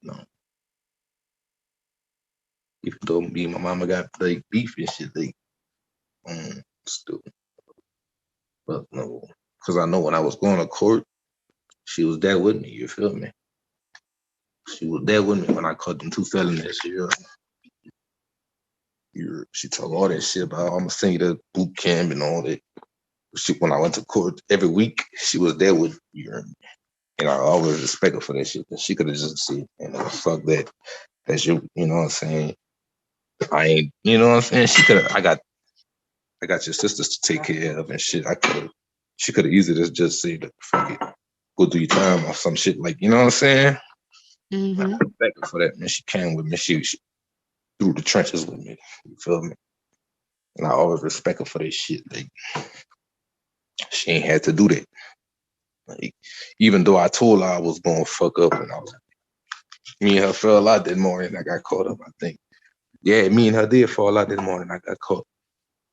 No. Even though me and my mama got like beef and shit, like, stupid. But no, because I know when I was going to court, she was there with me. You feel me? She was there with me when I caught them 2 felonies. She talked all that shit about, I'm gonna send you to boot camp and all that. When I went to court every week, she was there with me. And I always respect her for that shit. And she could have just said, "Man, fuck that. That's you." You know what I'm saying? I ain't. You know what I'm saying? She could have. I got your sisters to take care of and shit. She could have easily just said, "Fuck it, go do your time" or some shit, like, you know what I'm saying? Mm-hmm. I respect her for that, man. She came with me. She through the trenches with me. You feel me? And I always respect her for that shit. Like, she ain't had to do that. Like, even though I told her I was gonna fuck up, and me and her fell out that morning. I got caught up, I think. Yeah, me and her did fall out that morning. I got caught.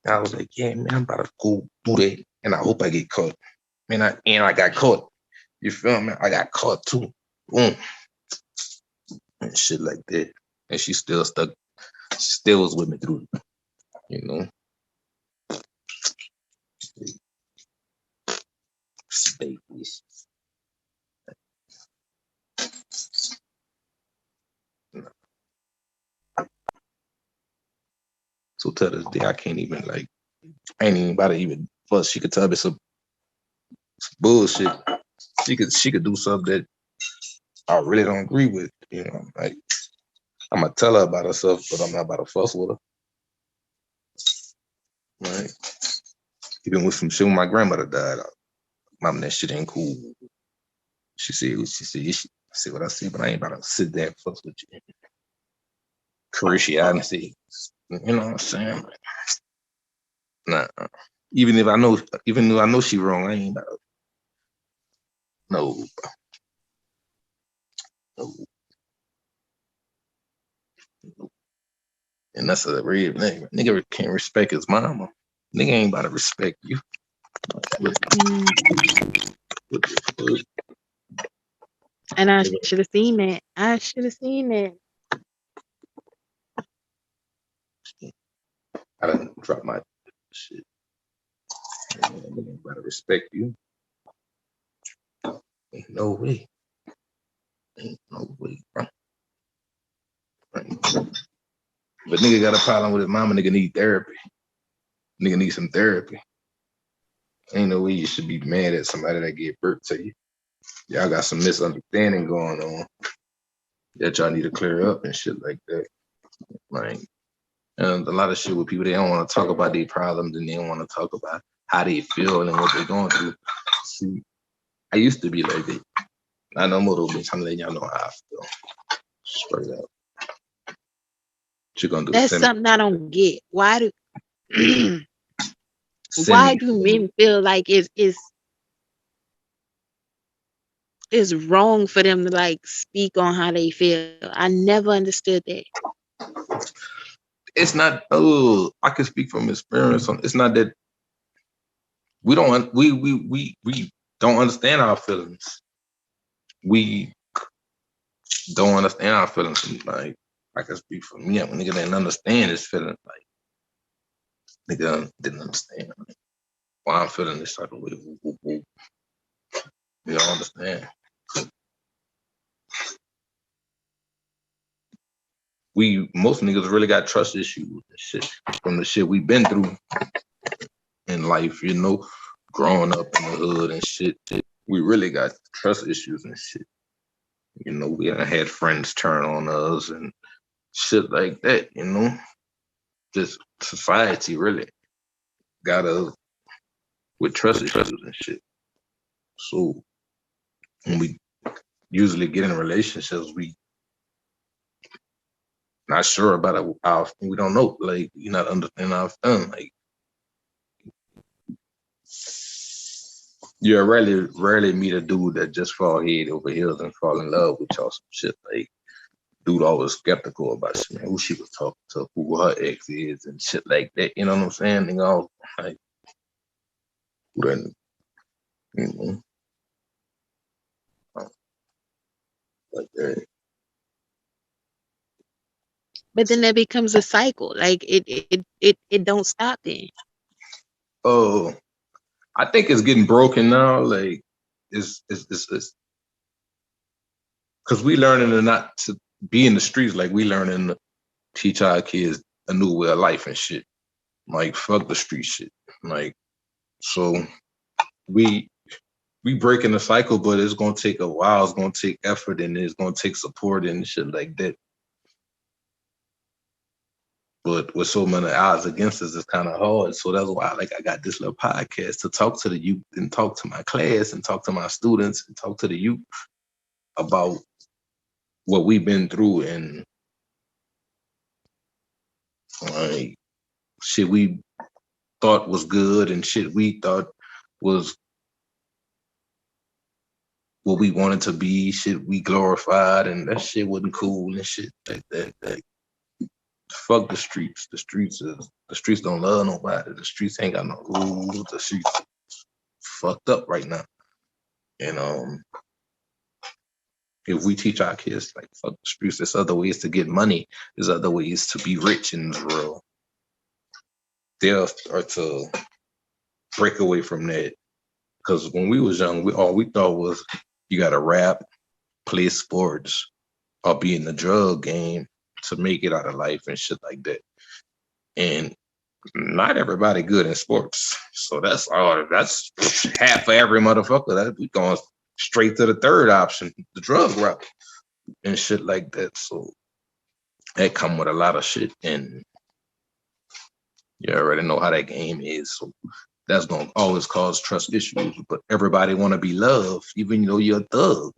I was like, yeah, man, I'm about to go do that, and I hope I get caught. Man, I got caught. You feel me? I got caught too. Boom. And shit like that. And she still stuck. She still was with me through it, you know. Stay with. So to this day, I can't even, like, I ain't even about to even fuss. She could tell me some bullshit. She could do something that I really don't agree with. You know, like, I'm gonna tell her about herself, but I'm not about to fuss with her. Right? Even with some shit when my grandmother died, mom, that shit ain't cool. She said, I said what I said, but I ain't about to sit there and fuss with you. Curse you out and say, you know what I'm saying? Nah. Even though I know she wrong, I ain't about to. No. No. No. And that's a real nigga. Nigga can't respect his mama. Nigga ain't about to respect you. And I should have seen that. I should have seen that. I done drop my shit. Nigga ain't about to respect you. Ain't no way. Ain't no way, bro. But nigga got a problem with his mama, nigga need therapy. Nigga need some therapy. Ain't no way you should be mad at somebody that gave birth to you. Y'all got some misunderstanding going on. that y'all need to clear up and shit like that. Like, and a lot of shit with people, they don't want to talk about their problems and they don't want to talk about how they feel and what they're going through. See, I used to be like that. I know more bitch. I'm letting y'all know how I feel. Straight up. What you gonna do? That's something I don't get. Why do Send why me. do men feel like it's wrong for them to like speak on how they feel? I never understood that. It's not. Oh, I can speak from experience. It's not that we don't. We don't understand our feelings. We don't understand our feelings. Like I can speak for me. When nigga didn't understand his feelings, like nigga didn't understand why I'm feeling this type of way. You don't understand. Most niggas really got trust issues and shit from the shit we've been through in life, you know, growing up in the hood and shit. We really got trust issues and shit. You know, we done had friends turn on us and shit like that, you know. Just society really got us with trust issues and shit. So when we usually get in relationships, we not sure about it. We don't know, like, you not understanding our feelings. Like, you rarely meet a dude that just fall head over heels and fall in love with y'all some shit. Like, dude always skeptical about shit, man, who she was talking to, who her ex is, and shit like that. You know what I'm saying? Nigga, all like, who done, you know, like that. But then that becomes a cycle. Like it don't stop then. Oh, I think it's getting broken now. Like, it's because we learning to not to be in the streets. Like, we learning to teach our kids a new way of life and shit. Like, fuck the street shit. Like, so we breaking the cycle, but it's gonna take a while. It's gonna take effort and it's gonna take support and shit like that. But with so many odds against us, it's kind of hard. So that's why, like, I got this little podcast to talk to the youth and talk to my class and talk to my students and talk to the youth about what we've been through and like shit we thought was good and shit we thought was what we wanted to be, shit we glorified, and that shit wasn't cool and shit like that. Like, fuck the streets. The streets don't love nobody. The streets ain't got no rules. The streets fucked up right now. And if we teach our kids like fuck the streets, there's other ways to get money. There's other ways to be rich in this world. They'll start to break away from that. Because when we was young, all we thought was you gotta rap, play sports, or be in the drug game to make it out of life and shit like that. And not everybody good in sports. So that's half for every motherfucker. That we going straight to the third option, the drug route and shit like that. So that come with a lot of shit, and you already know how that game is. So that's gonna always cause trust issues. But everybody wanna be loved, even though you're a thug.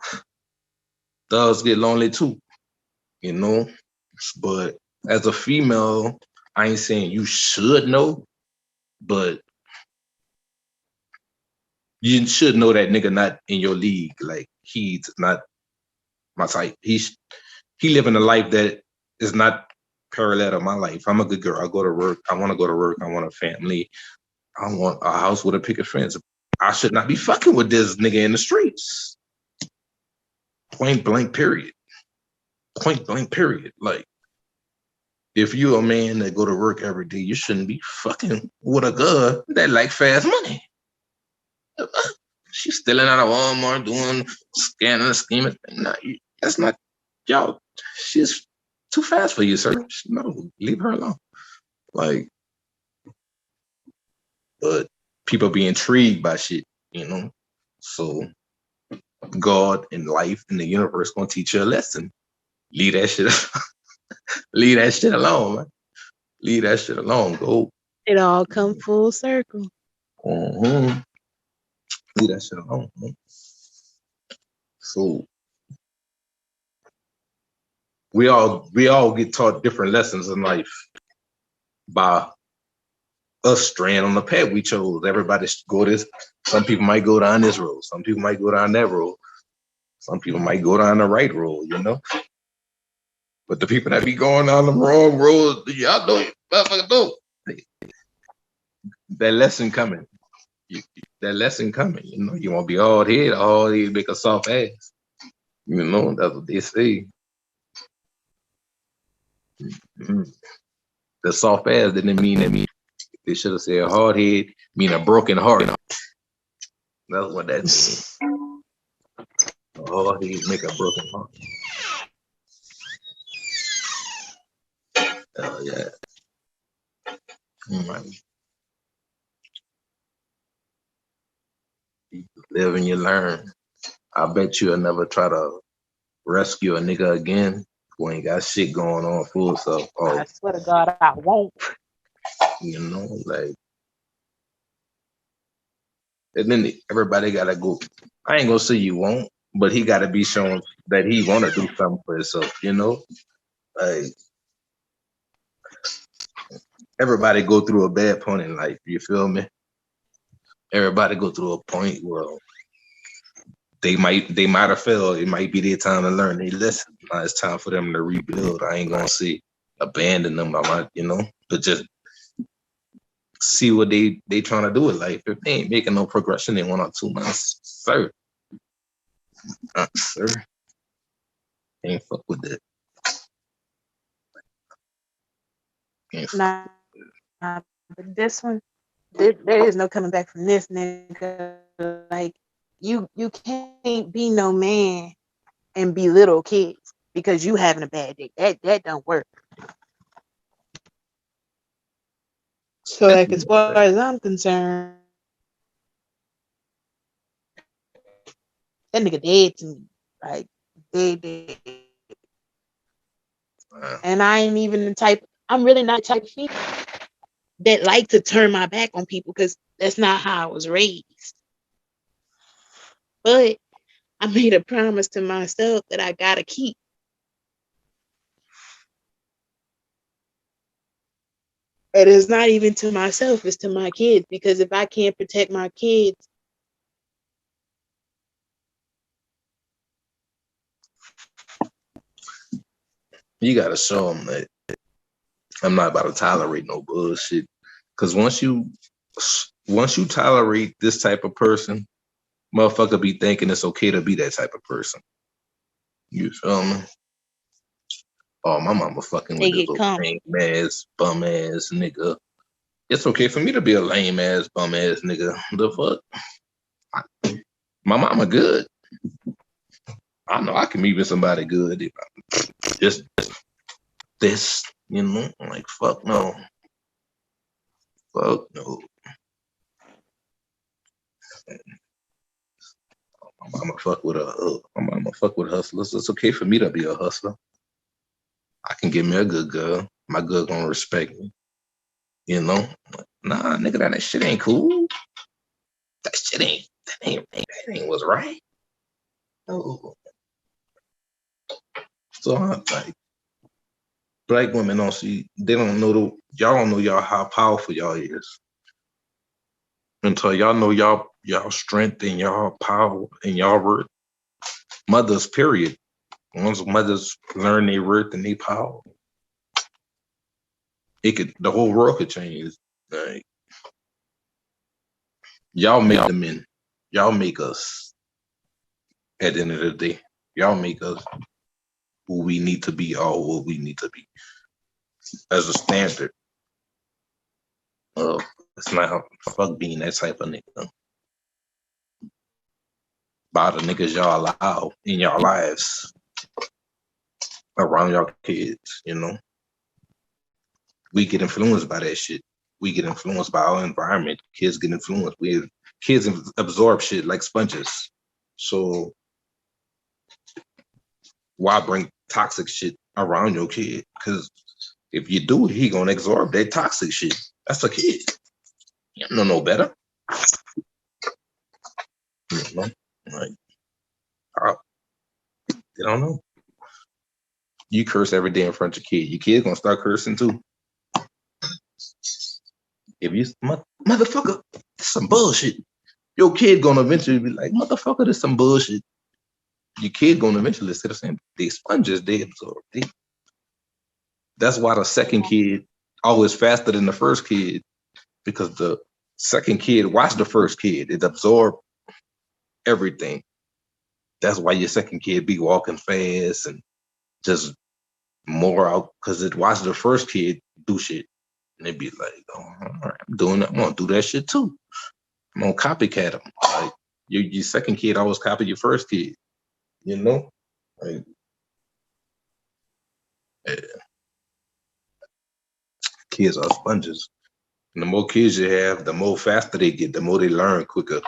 Thugs get lonely too, you know. But as a female, I ain't saying you should know, but you should know that nigga not in your league. Like, he's not my type. He living a life that is not parallel to my life. I'm a good girl. I go to work. I want to go to work. I want a family. I want a house with a picket fence. I should not be fucking with this nigga in the streets. Point blank, period. Point blank, period. Like, if you're a man that go to work every day, you shouldn't be fucking with a girl that like fast money. She's stealing out of Walmart, doing scanning, scheming. No, that's not y'all. She's too fast for you, sir. No, leave her alone. Like, but people be intrigued by shit, you know. So God and life and the universe gonna teach you a lesson. Leave that shit. Leave that shit alone, man. Leave that shit alone. Go. It all come full circle. Mm-hmm. Leave that shit alone, man. So we all get taught different lessons in life by us straying on the path we chose. Everybody go this. Some people might go down this road. Some people might go down that road. Some people might go down the right road, you know. But the people that be going down the wrong road, y'all know, motherfucker, know. That lesson coming. That lesson coming. You know, you won't be hard head make a soft ass. You know, that's what they say. Mm-hmm. The soft ass didn't mean that. They should have said hard head mean a broken heart. That's what that means. A hard head make a broken heart. Oh yeah. Mm-hmm. You live and you learn. I bet you'll never try to rescue a nigga again who ain't got shit going on full self. I swear to God, I won't. You know, like, and then everybody gotta go. I ain't gonna say you won't, but he gotta be shown that he wanna do something for himself, you know? Like, everybody go through a bad point in life, you feel me? Everybody go through a point where they might have failed. It might be their time to learn their lesson. Now it's time for them to rebuild. I ain't gonna say abandon them. I might, you know, but just see what they trying to do with life. If they ain't making no progression in 1 or 2 months, sir, sir, ain't fuck with that. Nah, but this one, there is no coming back from this nigga. Like, you can't be no man and belittle kids because you having a bad day. That don't work. So, like, as far as I'm concerned, that nigga dead to me. Like, dead. And I ain't even the type. I'm really not the type of female that like to turn my back on people because that's not how I was raised. But I made a promise to myself that I gotta keep. And it's not even to myself, it's to my kids. Because if I can't protect my kids, you gotta show them that I'm not about to tolerate no bullshit. Cause once you tolerate this type of person, motherfucker be thinking it's okay to be that type of person. You feel me? Oh, my mama fucking with this little lame ass, bum ass nigga. It's okay for me to be a lame ass, bum ass nigga. The fuck? My mama good. I know I can meet with somebody good. If just this, you know, like fuck no. Fuck no. My mama fuck with hustlers. It's okay for me to be a hustler. I can get me a good girl. My girl gonna respect me. You know? Nah, nigga, that shit ain't cool. That ain't what's right. No. So I'm like, black women y'all don't know y'all how powerful y'all is. Until y'all know y'all strength and y'all power and y'all worth. Mothers, period. Once mothers learn their worth and their power, the whole world could change. Like, y'all make the men. Y'all make us. At the end of the day, y'all make us who we need to be, or what we need to be as a standard. It's not fuck being that type of nigga. By the niggas y'all allow in y'all lives around y'all kids, you know. We get influenced by that shit. We get influenced by our environment. Kids get influenced. Kids absorb shit like sponges. So why bring toxic shit around your kid. Because if you do, he gonna absorb that toxic shit. That's a kid. You don't know no better. You know? Like, you don't know. You curse every day in front of your kid. Your kid gonna start cursing too. If you motherfucker, this some bullshit. Your kid gonna eventually be like, motherfucker, this some bullshit. Your kid gonna eventually say the same. They sponges, they absorb. That's why the second kid always faster than the first kid, because the second kid watched the first kid. It absorbed everything. That's why your second kid be walking fast and just more out, because it watched the first kid do shit. And they be like, oh, all right, I'm doing that. I'm gonna do that shit too. I'm gonna copycat them. Like your second kid always copy your first kid. You know? Like, yeah. Kids are sponges. And the more kids you have, the more faster they get, the more they learn quicker.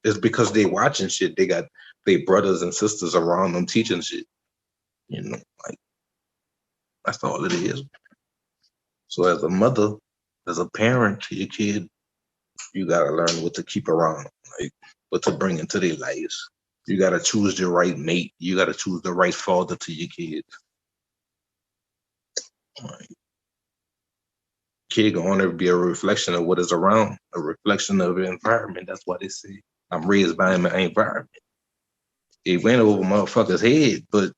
It's because they watching shit. They got their brothers and sisters around them teaching shit. You know, like that's all it is. So as a mother, as a parent to your kid, you gotta learn what to keep around, like what to bring into their lives. You gotta choose the right mate. You gotta choose the right father to your kids. Like, kid gonna only be a reflection of what is around, a reflection of the environment. That's why they say I'm raised by my environment. It went over motherfuckers' head, but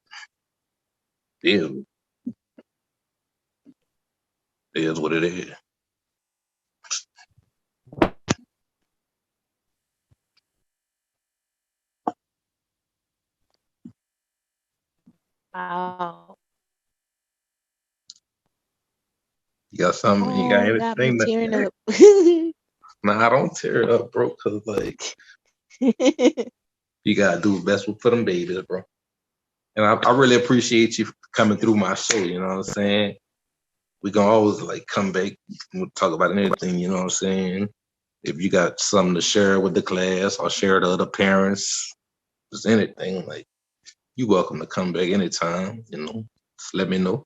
it is what it is. Wow. You got something, you got Oh, got me anything tearing that, up. nah, I don't tear it up, bro, because like you gotta do the best for them babies, bro. And I really appreciate you coming through my show, you know what I'm saying? We can always like come back and talk about anything, you know what I'm saying? If you got something to share with the class or share to other parents, just anything, like you welcome to come back anytime, you know. Just let me know.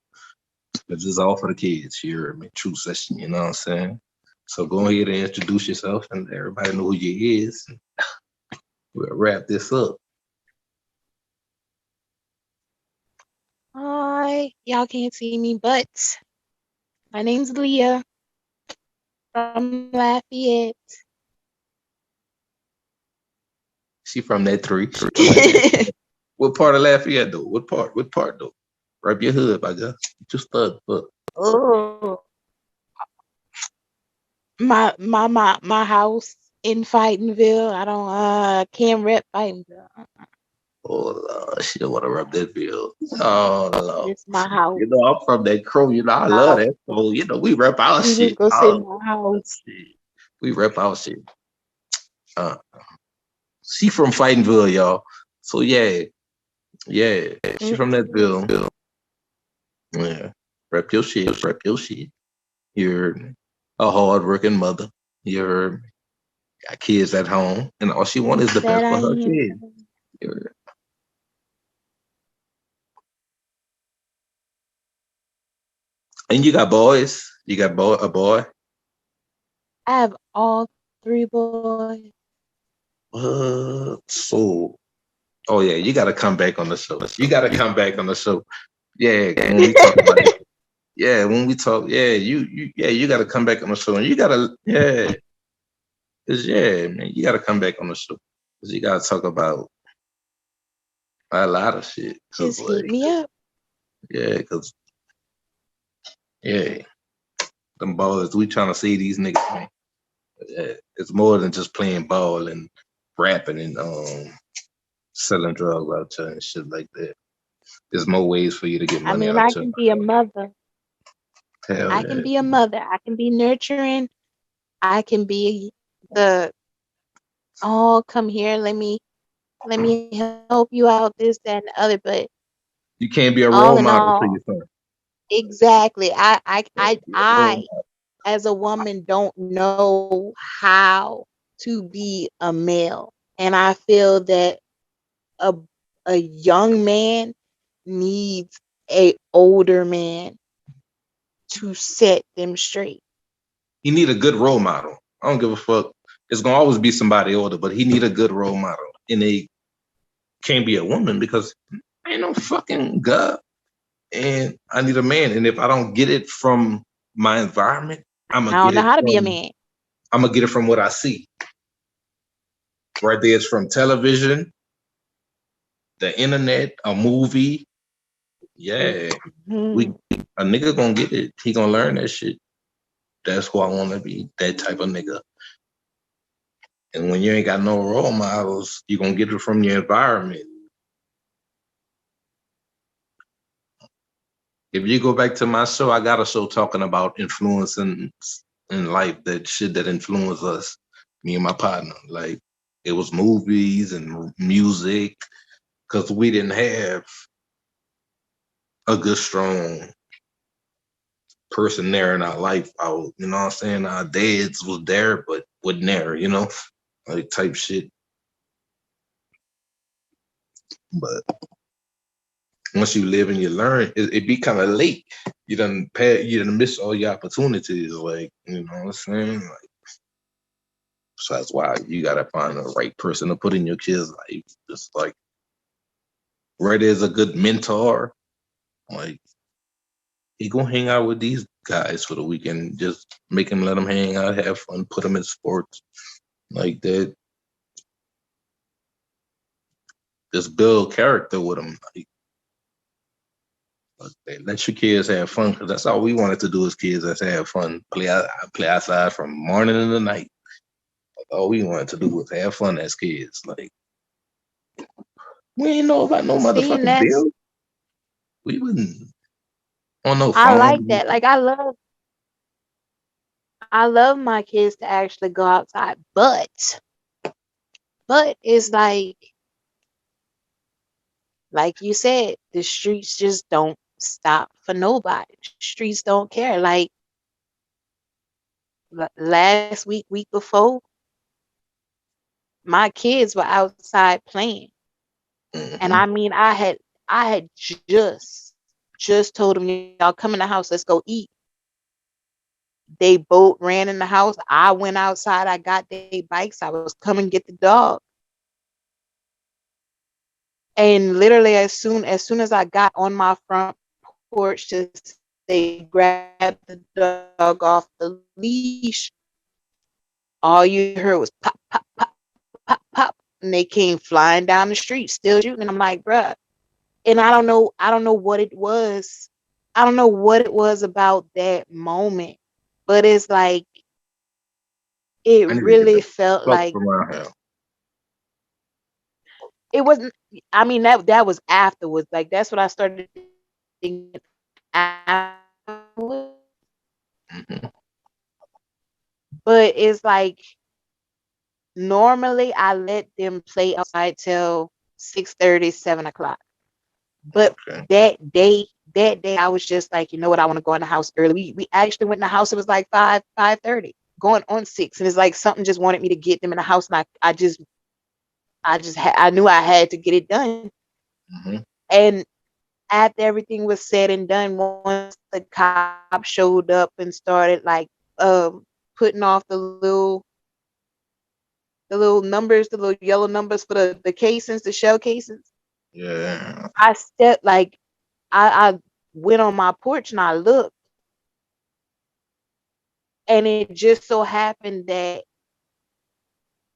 This is all for the kids here, I mean, true session, you know what I'm saying? So go ahead and introduce yourself and let everybody know who you is. We'll wrap this up. Hi, y'all can't see me, but my name's Leah from Lafayette. She from that three. She from that. What part of Lafayette though? What part? What part though? Rub your hood, I guess. Just look. Oh, my house in Fightonville. I don't can't rep Fightonville. Oh Lord, she don't want to rub that bill. Oh Lord. It's my house. You know, I'm from that crow, you know, I love that. So, you know, we rep our You just shit. go say Oh, my house. shit. We rep our shit. Uh, she from Fightonville, y'all. So yeah, she from that bill. Yeah. Rep your shit, rep your shit. You're a hard-working mother. You're got kids at home, and all she wants is the That best I for her am. kids. You're- And you got boys. You got a boy. I have all three boys. So, oh yeah, you got to come back on the show. You got to come back on the show. Yeah, when we talk about it. Yeah, when we talk, yeah, you got to come back on the show, and you got to, yeah, cause yeah, man, you got to come back on the show, cause you got to talk about a lot of shit, cause Just hit like, me up. yeah, cause yeah, them ballers, we trying to see these niggas, man. Yeah, it's more than just playing ball and rapping and selling drugs out there and shit like that. There's more ways for you to get I money mean, out I there. can be a mother. Hell I yeah. can be a mother. I can be nurturing. I can be the come here, let me help you out, this, that, and the other. But You can't be a all role in model to all, your son. exactly. Be a role I model. as a woman don't know how to be a male. And I feel that a a young man needs a older man to set them straight. He need a good role model. I don't give a fuck. It's gonna always be somebody older, but he need a good role model, and they can't be a woman because I ain't no fucking god. And I need a man. And if I don't get it from my environment, I'm gonna I don't get know it how to be a from man. I'm gonna get it from what I see. Right there, it's from television, the internet, a movie. Yeah, we Mhm. a nigga gonna get it. He gonna learn that shit. That's who I want to be. That type of nigga. And when you ain't got no role models, you gonna get it from your environment. If you go back to my show, I got a show talking about influence in life, that shit that influenced us, me and my partner. Like it was movies and music, because we didn't have a good, strong person there in our life. You know what I'm saying? Our dads was there, but wasn't there, like type shit. But once you live and you learn, it be kind of late. You done miss all your opportunities. Like, you know what I'm saying? Like, so that's why you gotta find the right person to put in your kid's life. Just like Red is a good mentor. Like he gonna hang out with these guys for the weekend. Just make him, let him hang out, have fun, put him in sports like that. Just build character with them. Like, let your kids have fun, because that's all we wanted to do as kids. Is have fun, play outside from morning to night. Like, all we wanted to do was have fun as kids. Like we ain't know about no See, and motherfucking that's bills. We wouldn't on no I like phone. that. Like I love my kids to actually go outside, but it's like you said, the streets just don't stop for nobody. Streets don't care. Like last week before, my kids were outside playing. And Mm-hmm. I mean, I had just told them, y'all come in the house, let's go eat. They both ran in the house. I went outside, I got their bikes, I was coming get the dog. And literally as soon as I got on my front porch to say grab the dog off the leash, all you heard was pop, pop, pop, pop, pop, pop. And they came flying down the street, still shooting. And I'm like, bruh. And I don't know what it was. I don't know what it was about that moment. But it's like it I need to really get the felt like fuck around here. it wasn't. I mean, that was afterwards. Like that's what I started thinking afterwards. Mm-hmm. But it's like normally I let them play outside till 6:30, 7 o'clock. But Okay. that day I was just like, you know what, I want to go in the house early. We actually went in the house. It was like 5:30, going on 6. And it's like something just wanted me to get them in the house. And I knew I had to get it done. Mm-hmm. And after everything was said and done, once the cop showed up and started like putting off the little numbers, the little yellow numbers for the casings, the shell casings, Yeah. I stepped like I went on my porch and I looked, and it just so happened that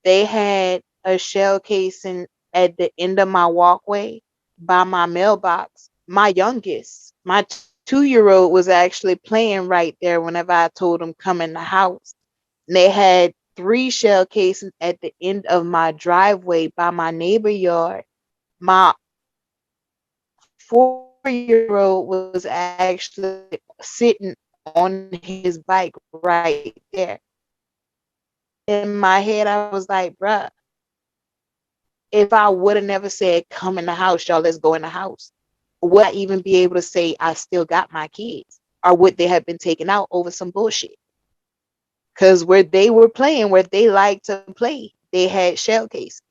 they had a shell casing at the end of my walkway by my mailbox. My youngest, my 2-year-old, was actually playing right there whenever I told him come in the house. And they had 3 shell casings at the end of my driveway by my neighbor yard. My 4-year-old was actually sitting on his bike right there. In my head, I was like, bruh, if I would have never said, come in the house, y'all, let's go in the house, would I even be able to say I still got my kids? Or would they have been taken out over some bullshit? Because where they were playing, where they like to play, they had shell cases.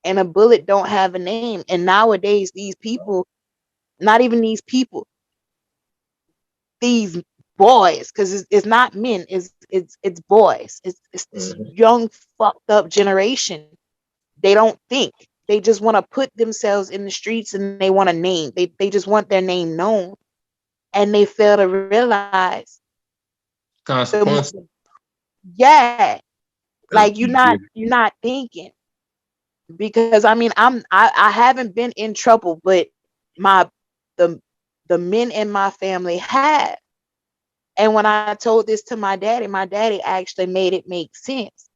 And a bullet don't have a name. And nowadays, these people not even these people, these boys, because it's not men, it's boys. It's this young fucked up generation. They don't think. They just want to put themselves in the streets and they want a name. They just want their name known. And they fail to realize Consequence. yeah. Like Yeah. you're not thinking. Because I mean I haven't been in trouble, but my the men in my family have. And when I told this to my daddy actually made it make sense.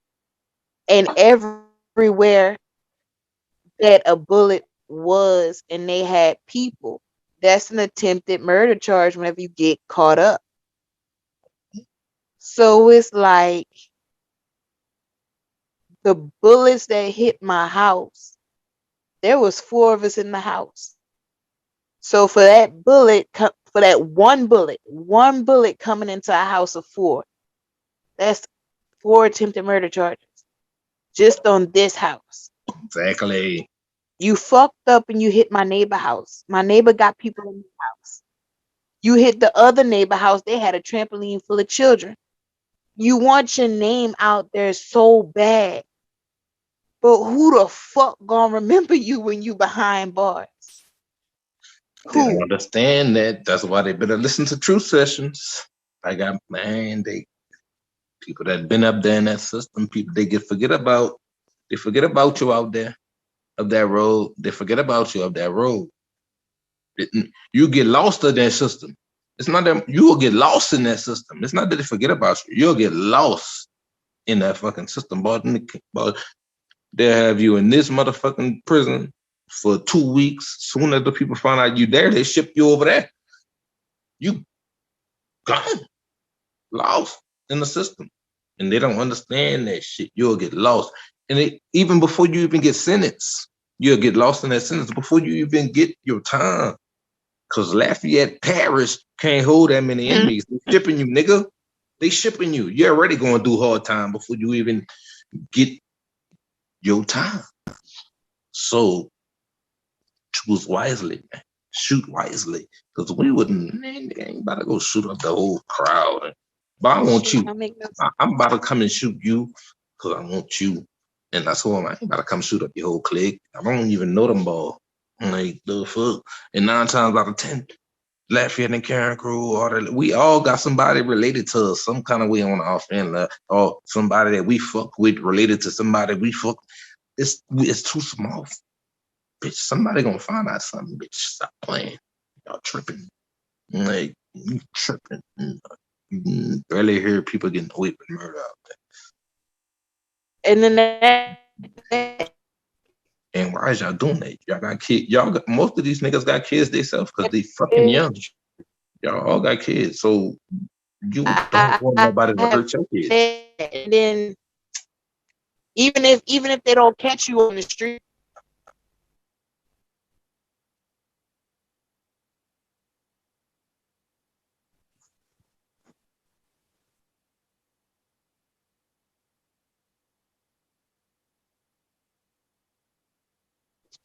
And everywhere that a bullet was and they had people, that's an attempted murder charge whenever you get caught up. So it's like the bullets that hit my house, there was 4 of us in the house. So for that bullet, for that one bullet coming into a house of 4, that's 4 attempted murder charges just on this house. Exactly. You fucked up and you hit my neighbor house. My neighbor got people in the house. You hit the other neighbor house. They had a trampoline full of children. You want your name out there so bad. But who the fuck gonna remember you when you behind bars? They don't Who? understand that. That's why they better listen to Truth Sessions. I got they people that been up there in that system, people they forget about you out there of that road. They forget about you of that road. You get lost in that system. It's not that you will get lost in that system. It's not that they forget about you. You'll get lost in that fucking system. But they'll have you in this motherfucking prison for 2 weeks. Soon as the people find out you there, they ship you over there. You gone, lost in the system. And they don't understand that shit. You'll get lost. And even before you even get sentenced, you'll get lost in that sentence before you even get your time. Because Lafayette Parish can't hold that many inmates. They shipping you, nigga. They shipping you. You're already going to do hard time before you even get your time. So choose wisely, man. Shoot wisely. Because we wouldn't, man, they ain't about to go shoot up the whole crowd. But I want you. I'm about to come and shoot you because I want you. And that's who I ain't about to come shoot up your whole clique. I don't even know them ball. Like, the fuck. And 9 times out of 10, Lafayette and Karen Crew, we all got somebody related to us some kind of way on our family, or somebody that we fuck with related to somebody we fuck. It's too small. Bitch, somebody gonna find out something, bitch. Stop playing. Y'all tripping. Like, you tripping. You barely hear people getting away with murder out there. And then and why is y'all doing that? Y'all got kids. Most of these niggas got kids themselves because they fucking young. Y'all all got kids, so you don't want nobody to hurt your kids. And then even if they don't catch you on the street,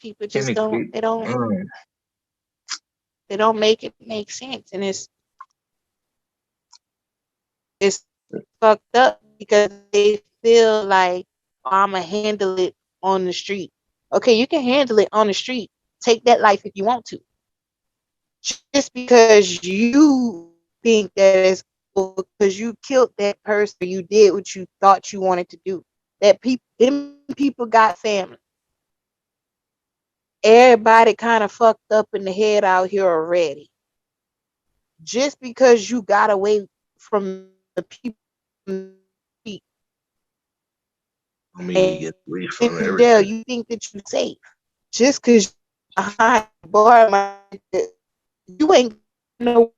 people just don't make it make sense. And it's fucked up because they feel like, oh, I'ma handle it on the street. Okay, you can handle it on the street. Take that life if you want to. Just because you think that it's because you killed that person, you did what you thought you wanted to do. That people got family. Everybody kind of fucked up in the head out here already. Just because you got away from the people, I mean, you get away from in jail, you think that you're safe. Just because behind the bar, you ain't no.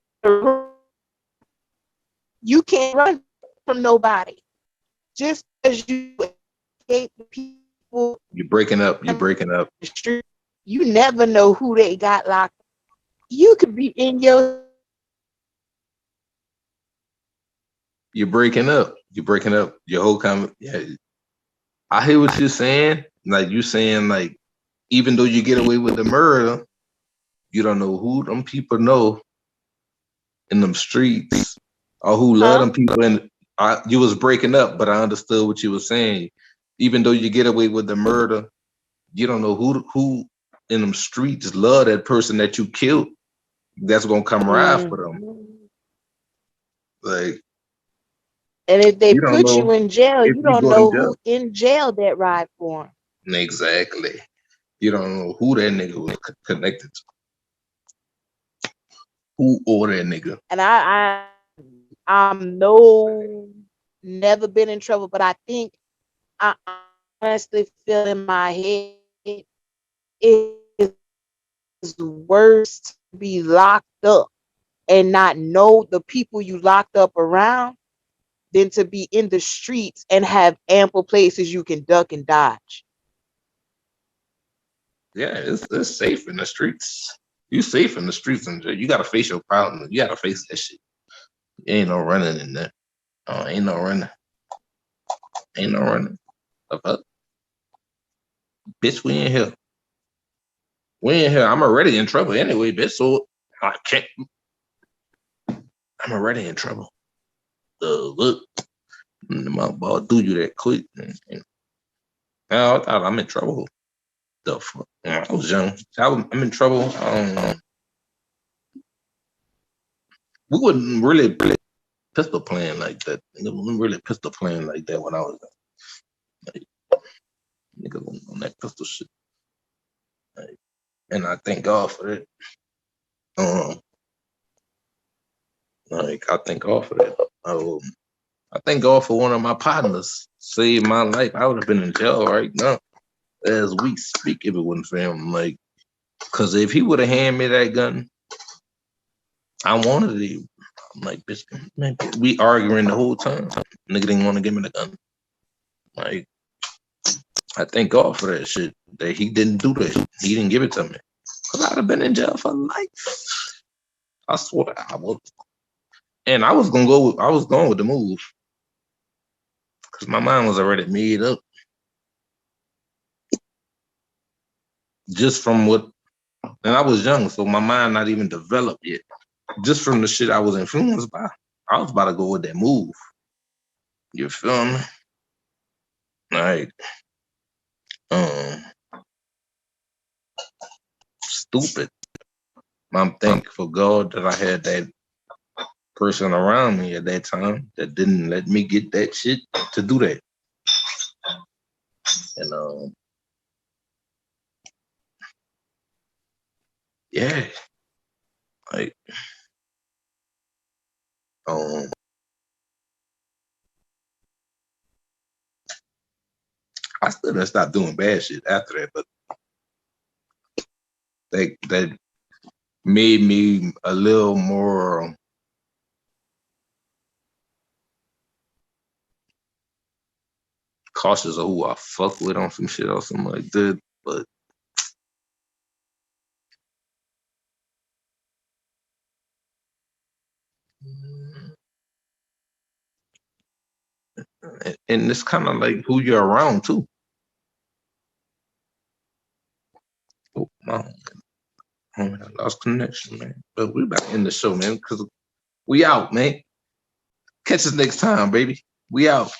You can't run from nobody. Just because you escape the people. You're breaking up. You're breaking up. The street, you never know who they got locked. You could be in your. You're breaking up. You're breaking up. Your whole comment. Yeah, I hear what you're saying. Like, you're saying, like, even though you get away with the murder, You don't know who them people know in them streets or who love them people. And you was breaking up, but I understood what you were saying. Even though you get away with the murder, you don't know who in them streets love that person that you killed. That's gonna come ride for them. Like, and if they you don't put know you in jail, if you you don't go to know jail. who in jail that ride for him. Exactly. You don't know who that nigga was connected to. Who or that nigga. And I'm never been in trouble, but I think I honestly feel in my head it is worse to be locked up and not know the people you locked up around than to be in the streets and have ample places you can duck and dodge. Yeah, it's safe in the streets. You safe in the streets, and you gotta face your problem. You gotta face that shit. Ain't no running in there. Ain't no running. Ain't no running. The fuck? Bitch, we in here. We in here. I'm already in trouble anyway, bitch. So I can't. I'm already in trouble. Look, my boss do you that quick. And now I thought I'm in trouble. The fuck? I was young. I'm in trouble. We wouldn't really pistol playing like that. We wouldn't really pistol playing like that when I was like, nigga on that pistol shit. Like, and I thank God for it. Like I thank God for that. I thank God for one of my partners saved my life. I would have been in jail right now as we speak if it wasn't for him. Like, cause if he would have handed me that gun, I wanted it. I'm like, bitch, man, we arguing the whole time. Nigga didn't want to give me the gun. Like, I thank God for that shit. That he didn't do that. He didn't give it to me. Cause I'd have been in jail for life. I swear I was. And I was going with the move. Cause my mind was already made up. Just from what, and I was young, so my mind not even developed yet. Just from the shit I was influenced by, I was about to go with that move. You feel me? Like, stupid. I'm thankful God that I had that person around me at that time that didn't let me get that shit to do that. And yeah, like, I still didn't stop doing bad shit after that, but that made me a little more cautious of who I fuck with on some shit or something like that. But and it's kind of like who you're around too. Oh, my homie, I lost connection, man. But we about to end the show, man, because we out, man. Catch us next time, baby. We out.